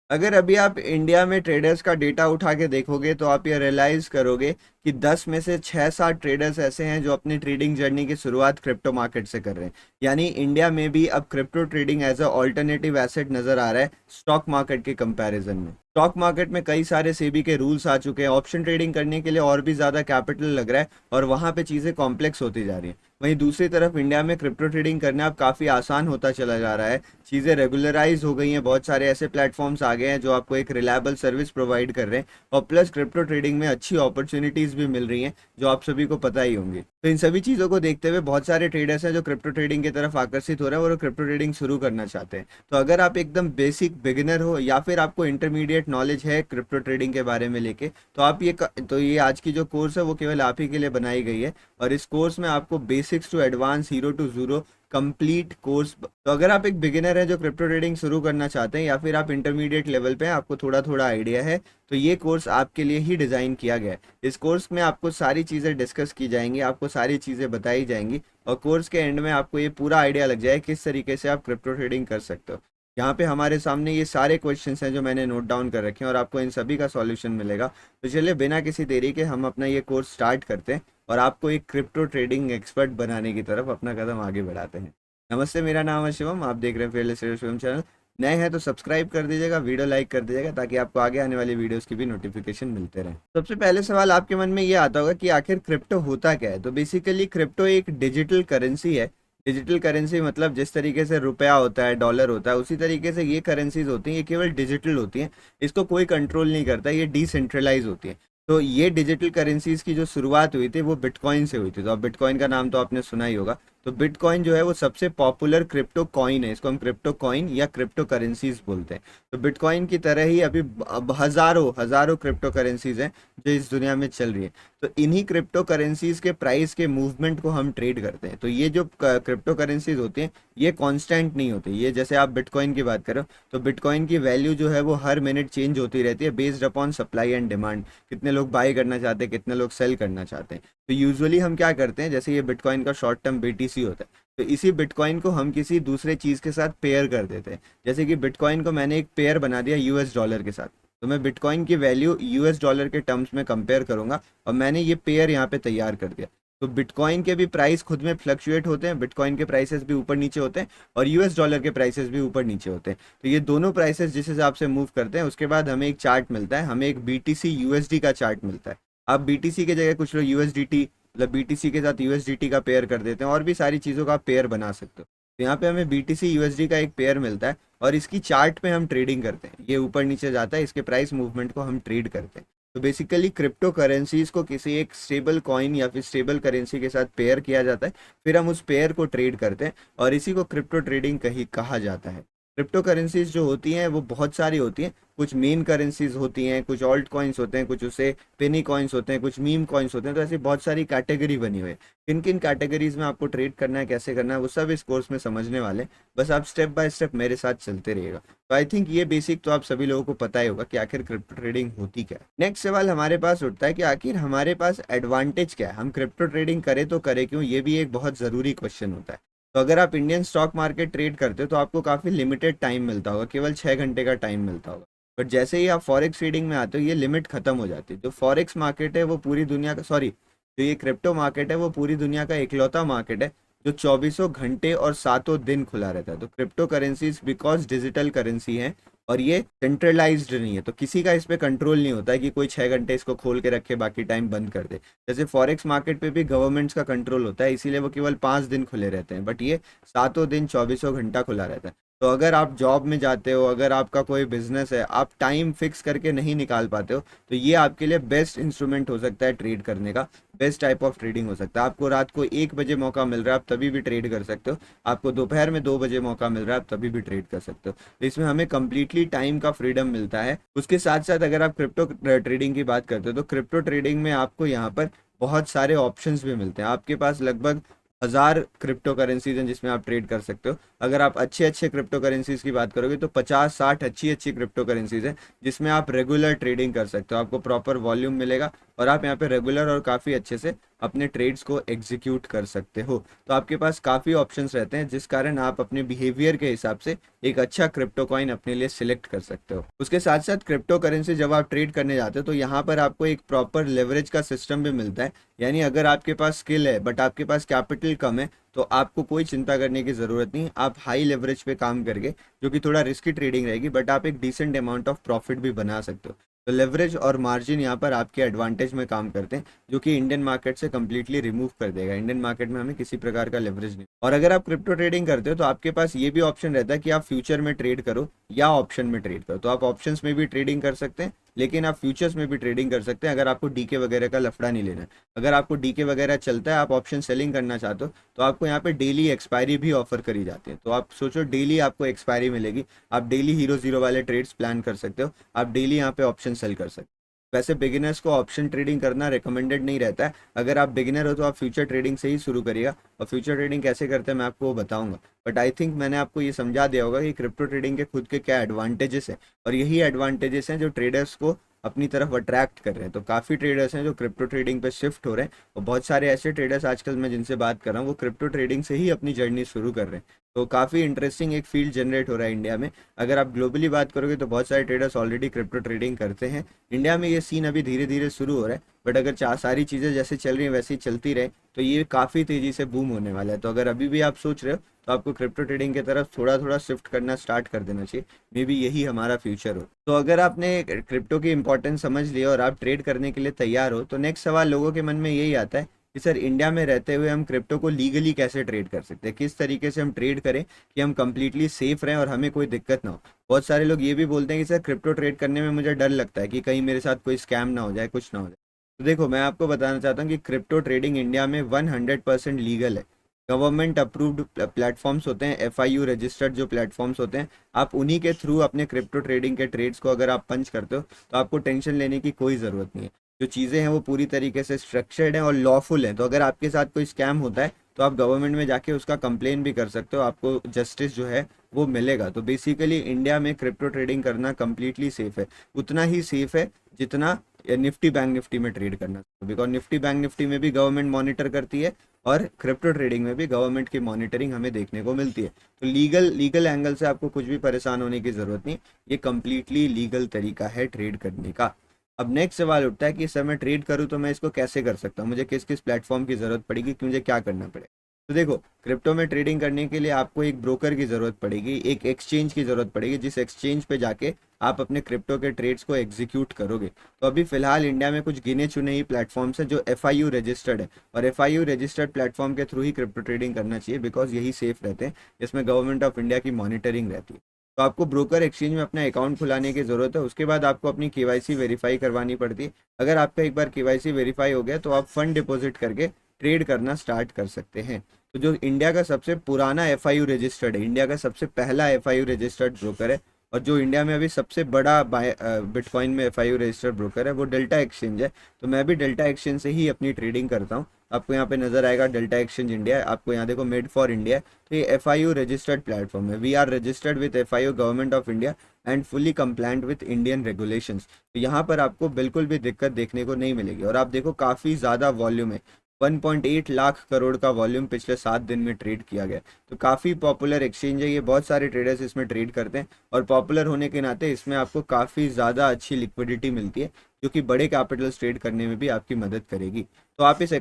अगर अभी आप इंडिया में ट्रेडर्स का डेटा उठा के देखोगे तो आप ये रियलाइज करोगे कि 10 में से 6-7 ट्रेडर्स ऐसे हैं जो अपनी ट्रेडिंग जर्नी की शुरुआत क्रिप्टो मार्केट से कर रहे हैं। यानी इंडिया में भी अब crypto trading as a alternative asset नजर आ रहा है स्टॉक मार्केट के कंपैरिजन में। स्टॉक मार्केट में कई सारे सेबी के रूल्स आ चुके हैं, ऑप्शन ट्रेडिंग करने के लिए और भी ज़्यादा कैपिटल लग रहा है और वहाँ पे चीज़ें कॉम्प्लेक्स होती जा रही हैं। वहीं दूसरी तरफ इंडिया में क्रिप्टो ट्रेडिंग करना अब काफ़ी आसान होता चला जा रहा है। चीज़ें रेगुलराइज हो गई हैं, बहुत सारे ऐसे प्लेटफॉर्म्स आ गए हैं जो आपको एक रिलायबल सर्विस प्रोवाइड कर रहे हैं और प्लस क्रिप्टो ट्रेडिंग में अच्छी अपॉर्चुनिटीज़ भी मिल रही हैं जो आप सभी को पता ही होंगी। तो इन सभी चीज़ों को देखते हुए बहुत सारे ट्रेडर्स हैं जो क्रिप्टो ट्रेडिंग की तरफ आकर्षित हो रहे हैं और क्रिप्टो ट्रेडिंग शुरू करना चाहते हैं। तो अगर आप एकदम बेसिक बिगिनर हो या फिर आपको इंटरमीडिएट नॉलेज है क्रिप्टो ट्रेडिंग के बारे में लेके, तो ये आज की जो कोर्स है वो केवल आप ही के लिए बनाई गई है। और इस कोर्स में आपको basics to advance, hero to zero complete course. तो अगर आप एक बिगिनर है जो क्रिप्टो ट्रेडिंग शुरू करना चाहते हैं या फिर आप इंटरमीडिएट लेवल पे हैं, आपको थोड़ा थोड़ा आइडिया है, तो ये कोर्स आपके लिए ही डिज़ाइन किया गया है। इस कोर्स में आपको सारी चीज़ें डिस्कस की जाएंगी, आपको सारी चीज़ें बताई जाएंगी और कोर्स के एंड में आपको ये पूरा आइडिया लग जाए किस तरीके से आप क्रिप्टो ट्रेडिंग कर सकते हो। यहाँ पे हमारे सामने ये सारे क्वेश्चंस हैं जो मैंने नोट डाउन कर रखे हैं और आपको इन सभी का सॉल्यूशन मिलेगा। तो चलिए बिना किसी देरी के हम अपना ये कोर्स स्टार्ट करते हैं और आपको एक क्रिप्टो ट्रेडिंग एक्सपर्ट बनाने की तरफ अपना कदम आगे बढ़ाते हैं। नमस्ते, मेरा नाम है शिवम, आप देख रहे हैं फेयरलेस ट्रेडर शिवम चैनल। नए हैं तो सब्सक्राइब कर दीजिएगा, वीडियो लाइक कर दीजिएगा ताकि आपको आगे आने वाली वीडियोस की भी नोटिफिकेशन मिलते रहे। सबसे पहले सवाल आपके मन में ये आता होगा कि आखिर क्रिप्टो होता क्या है। तो बेसिकली क्रिप्टो एक डिजिटल करेंसी है। डिजिटल करेंसी मतलब जिस तरीके से रुपया होता है, डॉलर होता है, उसी तरीके से ये करेंसीज होती हैं। ये केवल डिजिटल होती हैं, इसको कोई कंट्रोल नहीं करता, ये डिसेंट्रलाइज होती है। तो ये डिजिटल करेंसीज की जो शुरुआत हुई थी वो बिटकॉइन से हुई थी। तो अब बिटकॉइन का नाम तो आपने सुना ही होगा। तो बिटकॉइन जो है वो सबसे पॉपुलर क्रिप्टो कॉइन है, इसको हम क्रिप्टो कॉइन या क्रिप्टो करेंसीज बोलते हैं। तो बिटकॉइन की तरह ही अभी अब हजारों हजारों क्रिप्टो करेंसीज हैं जो इस दुनिया में चल रही है। तो इन्हीं क्रिप्टो करेंसीज के प्राइस के मूवमेंट को हम ट्रेड करते हैं। तो ये जो क्रिप्टो करेंसीज होती हैं ये कांस्टेंट नहीं होती। ये जैसे आप बिटकॉइन की बात करो तो बिटकॉइन की वैल्यू जो है वो हर मिनट चेंज होती रहती है based upon supply and demand. कितने लोग बाय करना चाहते हैं, कितने लोग सेल करना चाहते हैं। तो यूजुअली हम क्या करते हैं, जैसे ये बिटकॉइन का शॉर्ट टर्म बीटीसी होता है, तो इसी बिटकॉइन को हम किसी दूसरे चीज़ के साथ पेयर कर देते हैं। जैसे कि बिटकॉइन को मैंने एक पेयर बना दिया यूएस डॉलर के साथ, तो मैं बिटकॉइन की वैल्यू यूएस डॉलर के टर्म्स में कंपेयर करूंगा और मैंने ये पेयर यहाँ पे तैयार कर दिया। तो बिटकॉइन के भी प्राइस खुद में फ्लक्चुएट होते हैं, बिटकॉइन के प्राइसेस भी ऊपर नीचे होते हैं और यूएस डॉलर के प्राइसेस भी ऊपर नीचे होते हैं। तो ये दोनों प्राइसेस जिस हिसाब से मूव करते हैं उसके बाद हमें एक चार्ट मिलता है, हमें एक बीटीसी यूएसडी का चार्ट मिलता है। आप बीटीसी की जगह कुछ लोग यूएसडीटी मतलब बीटीसी के साथ यूएसडीटी का पेयर कर देते हैं और भी सारी चीज़ों का आप पेयर बना सकते हो। तो यहाँ पे हमें बीटीसी यूएसडी का एक पेयर मिलता है और इसकी चार्ट पे हम ट्रेडिंग करते हैं। ये ऊपर नीचे जाता है, इसके प्राइस मूवमेंट को हम ट्रेड करते हैं। तो बेसिकली क्रिप्टो करेंसीज को किसी एक स्टेबल कॉइन या फिर स्टेबल करेंसी के साथ पेयर किया जाता है, फिर हम उस पेयर को ट्रेड करते हैं और इसी को क्रिप्टो ट्रेडिंग कही कहा जाता है। क्रिप्टो करेंसीज जो होती हैं वो बहुत सारी होती हैं। कुछ मेन करेंसीज होती हैं, कुछ ऑल्ट कॉइन्स होते हैं, कुछ उसे पेनी कॉइन्स होते हैं, कुछ मीम कॉइन्स होते हैं। तो ऐसी बहुत सारी कैटेगरी बनी हुई है। किन किन कैटेगरीज में आपको ट्रेड करना है, कैसे करना है, वो सब इस कोर्स में समझने वाले हैं। बस आप स्टेप बाय स्टेप मेरे साथ चलते रहिएगा। तो आई थिंक ये बेसिक तो आप सभी लोगों को पता ही होगा कि आखिर क्रिप्टो ट्रेडिंग होती क्या है। नेक्स्ट सवाल हमारे पास उठता है कि आखिर हमारे पास एडवांटेज क्या है, हम क्रिप्टो ट्रेडिंग करें तो करें क्यों। ये भी एक बहुत ज़रूरी क्वेश्चन होता है। तो अगर आप इंडियन स्टॉक मार्केट ट्रेड करते हो तो आपको काफ़ी लिमिटेड टाइम मिलता होगा, केवल 6 घंटे का टाइम मिलता होगा। बट जैसे ही आप फॉरेक्स ट्रेडिंग में आते हो ये लिमिट खत्म हो जाती है। जो फॉरेक्स मार्केट है वो पूरी दुनिया का, सॉरी, जो ये क्रिप्टो मार्केट है वो पूरी दुनिया का इकलौता मार्केट है जो चौबीसों घंटे और सातों दिन खुला रहता है। तो crypto currencies because digital currency है और ये सेंट्रलाइज्ड नहीं है, तो किसी का इस पे कंट्रोल नहीं होता है कि कोई 6 घंटे इसको खोल के रखे बाकी टाइम बंद कर दे। जैसे फॉरेक्स मार्केट पे भी गवर्नमेंट्स का कंट्रोल होता है, इसीलिए वो केवल 5 दिन खुले रहते हैं, बट ये सातों दिन चौबीसों घंटा खुला रहता है। तो अगर आप जॉब में जाते हो, अगर आपका कोई बिजनेस है, आप टाइम फिक्स करके नहीं निकाल पाते हो, तो ये आपके लिए बेस्ट इंस्ट्रूमेंट हो सकता है ट्रेड करने का। बेस्ट टाइप ऑफ ट्रेडिंग हो सकता है। आपको रात को 1 बजे मौका मिल रहा है, आप तभी भी ट्रेड कर सकते हो। आपको दोपहर में 2 बजे मौका मिल रहा है, आप तभी भी ट्रेड कर सकते हो। तो इसमें हमें कंप्लीटली टाइम का फ्रीडम मिलता है। उसके साथ साथ अगर आप क्रिप्टो ट्रेडिंग की बात करते हो तो क्रिप्टो ट्रेडिंग में आपको यहाँ पर बहुत सारे ऑप्शंस भी मिलते हैं। आपके पास लगभग 1000 क्रिप्टो करेंसीज हैं जिसमें आप ट्रेड कर सकते हो। अगर आप अच्छे अच्छे क्रिप्टो करेंसीज की बात करोगे तो 50-60 अच्छी अच्छी क्रिप्टो करेंसीज हैं जिसमें आप रेगुलर ट्रेडिंग कर सकते हो। आपको प्रॉपर वॉल्यूम मिलेगा, और आप यहाँ पे रेगुलर और काफ़ी अच्छे से अपने ट्रेड्स को एग्जीक्यूट कर सकते हो। तो आपके पास काफ़ी ऑप्शंस रहते हैं, जिस कारण आप अपने बिहेवियर के हिसाब से एक अच्छा क्रिप्टो कॉइन अपने लिए सिलेक्ट कर सकते हो। उसके साथ साथ क्रिप्टो करेंसी जब आप ट्रेड करने जाते हो तो यहाँ पर आपको एक प्रॉपर लेवरेज का सिस्टम भी मिलता है। यानी अगर आपके पास स्किल है बट आपके पास कैपिटल कम है तो आपको कोई चिंता करने की ज़रूरत नहीं। आप हाई लेवरेज पे काम करके, जो कि थोड़ा रिस्की ट्रेडिंग रहेगी, बट आप एक डिसेंट अमाउंट ऑफ प्रॉफिट भी बना सकते हो। तो लेवरेज और मार्जिन यहाँ पर आपके एडवांटेज में काम करते हैं, जो कि इंडियन मार्केट से कम्प्लीटली रिमूव कर देगा। इंडियन मार्केट में हमें किसी प्रकार का लेवरेज नहीं। और अगर आप क्रिप्टो ट्रेडिंग करते हो तो आपके पास ये भी ऑप्शन रहता है कि आप फ्यूचर में ट्रेड करो या ऑप्शन में ट्रेड करो। तो आप ऑप्शंस में भी ट्रेडिंग कर सकते हैं, लेकिन आप फ्यूचर्स में भी ट्रेडिंग कर सकते हैं अगर आपको डीके वगैरह का लफड़ा नहीं लेना है। अगर आपको डीके वगैरह चलता है, आप ऑप्शन सेलिंग करना चाहते हो, तो आपको यहाँ पे डेली एक्सपायरी भी ऑफर करी जाती है। तो आप सोचो डेली आपको एक्सपायरी मिलेगी, आप डेली हीरो जीरो वाले ट्रेड्स प्लान कर सकते हो, आप डेली यहाँ पे ऑप्शन सेल कर सकते हो। वैसे बिगिनर्स को ऑप्शन ट्रेडिंग करना रिकमेंडेड नहीं रहता है। अगर आप बिगिनर हो तो आप फ्यूचर ट्रेडिंग से ही शुरू करिएगा, और फ्यूचर ट्रेडिंग कैसे करते हैं मैं आपको वो बताऊंगा। बट आई थिंक मैंने आपको ये समझा दिया होगा कि क्रिप्टो ट्रेडिंग के खुद के क्या एडवांटेजेस हैं, और यही एडवांटेजेस हैं जो ट्रेडर्स को अपनी तरफ अट्रैक्ट कर रहे हैं। तो काफ़ी ट्रेडर्स हैं जो क्रिप्टो ट्रेडिंग पे शिफ्ट हो रहे हैं, और बहुत सारे ऐसे ट्रेडर्स आजकल मैं जिनसे बात कर रहा हूँ वो क्रिप्टो ट्रेडिंग से ही अपनी जर्नी शुरू कर रहे हैं। तो काफ़ी इंटरेस्टिंग एक फील्ड जनरेट हो रहा है इंडिया में। अगर आप ग्लोबली बात करोगे तो बहुत सारे ट्रेडर्स ऑलरेडी क्रिप्टो ट्रेडिंग करते हैं। इंडिया में ये सीन अभी धीरे धीरे शुरू हो रहा है, बट अगर सारी चीज़ें जैसे चल रही हैं वैसे ही चलती रहे तो ये काफ़ी तेज़ी से बूम होने वाला है। तो अगर अभी भी आप सोच रहे हो तो आपको क्रिप्टो ट्रेडिंग की तरफ थोड़ा थोड़ा शिफ्ट करना स्टार्ट कर देना चाहिए। मे बी यही हमारा फ्यूचर हो। तो अगर आपने क्रिप्टो की इंपॉर्टेंस समझ लिया और आप ट्रेड करने के लिए तैयार हो, तो नेक्स्ट सवाल लोगों के मन में यही आता है कि सर इंडिया में रहते हुए हम क्रिप्टो को लीगली कैसे ट्रेड कर सकते हैं, किस तरीके से हम ट्रेड करें कि हम कंप्लीटली सेफ रहें और हमें कोई दिक्कत ना हो। बहुत सारे लोग ये भी बोलते हैं कि सर क्रिप्टो ट्रेड करने में मुझे डर लगता है कि कहीं मेरे साथ कोई स्कैम ना हो जाए, कुछ ना हो जाए। तो देखो, मैं आपको बताना चाहता हूँ कि क्रिप्टो ट्रेडिंग इंडिया में 100% लीगल है। गवर्नमेंट अप्रूव्ड प्लेटफॉर्म्स होते हैं, FIU रजिस्टर्ड जो प्लेटफॉर्म्स होते हैं, आप उन्हीं के थ्रू अपने क्रिप्टो ट्रेडिंग के ट्रेड्स को अगर आप पंच करते हो तो आपको टेंशन लेने की कोई ज़रूरत नहीं है। जो चीज़ें हैं वो पूरी तरीके से स्ट्रक्चर्ड हैं और लॉफुल हैं। तो अगर आपके साथ कोई स्कैम होता है तो आप गवर्नमेंट में जाके उसका कंप्लेन भी कर सकते हो, आपको जस्टिस जो है वो मिलेगा। तो बेसिकली इंडिया में क्रिप्टो ट्रेडिंग करना कम्प्लीटली सेफ है, उतना ही सेफ है जितना निफ्टी बैंक निफ्टी में ट्रेड करना। बिकॉज निफ्टी बैंक निफ्टी में भी गवर्नमेंट मॉनिटर करती है और क्रिप्टो ट्रेडिंग में भी गवर्नमेंट की मॉनिटरिंग हमें देखने को मिलती है। तो लीगल एंगल से आपको कुछ भी परेशान होने की ज़रूरत नहीं, ये कम्प्लीटली लीगल तरीका है ट्रेड करने का। अब नेक्स्ट सवाल उठता है कि सर मैं ट्रेड करूं तो मैं इसको कैसे कर सकता हूं, मुझे किस किस प्लेटफॉर्म की ज़रूरत पड़ेगी, कि मुझे क्या करना पड़ेगा। तो देखो, क्रिप्टो में ट्रेडिंग करने के लिए आपको एक ब्रोकर की ज़रूरत पड़ेगी, एक एक्सचेंज की ज़रूरत पड़ेगी, जिस एक्सचेंज पे जाके आप अपने क्रिप्टो के ट्रेड्स को एग्जीक्यूट करोगे। तो अभी फिलहाल इंडिया में कुछ गिने चुने ही प्लेटफॉर्म्स हैं जो FIU रजिस्टर्ड है, और FIU रजिस्टर्ड प्लेटफॉर्म के थ्रू ही क्रिप्टो ट्रेडिंग करना चाहिए, बिकॉज यही सेफ रहते हैं, इसमें गवर्नमेंट ऑफ इंडिया की मॉनिटरिंग रहती है। तो आपको ब्रोकर एक्सचेंज में अपना अकाउंट खुलाने की ज़रूरत है। उसके बाद आपको अपनी KYC वेरीफाई करवानी पड़ती है। अगर आपका एक बार KYC वेरीफाई हो गया तो आप फंड डिपॉजिट करके ट्रेड करना स्टार्ट कर सकते हैं। तो जो इंडिया का सबसे पुराना FIU रजिस्टर्ड है, इंडिया का सबसे पहला FIU रजिस्टर्ड ब्रोकर है, और जो इंडिया में अभी सबसे बड़ा बिटकॉइन में FIU रजिस्टर्ड ब्रोकर है, वो डेल्टा एक्सचेंज है। तो मैं भी डेल्टा एक्सचेंज से ही अपनी ट्रेडिंग करता हूँ। आपको यहाँ पे नजर आएगा डेल्टा एक्सचेंज इंडिया, आपको यहाँ देखो मेड फॉर इंडिया। तो ये FIU रजिस्टर्ड प्लेटफॉर्म है। We are registered with FIU government of India and fully compliant with Indian regulations. तो यहाँ पर आपको बिल्कुल भी दिक्कत देखने को नहीं मिलेगी। और आप देखो काफ़ी ज़्यादा वॉल्यूम है, 1.8 लाख करोड़ का वॉल्यूम पिछले 7 दिन में ट्रेड किया गया। तो काफ़ी पॉपुलर एक्सचेंज है ये, बहुत सारे ट्रेडर्स इसमें ट्रेड करते हैं, और पॉपुलर होने के नाते इसमें आपको काफ़ी ज़्यादा अच्छी लिक्विडिटी मिलती है, जो कि बड़े कैपिटल्स ट्रेड करने में भी आपकी मदद करेगी। तो आप इस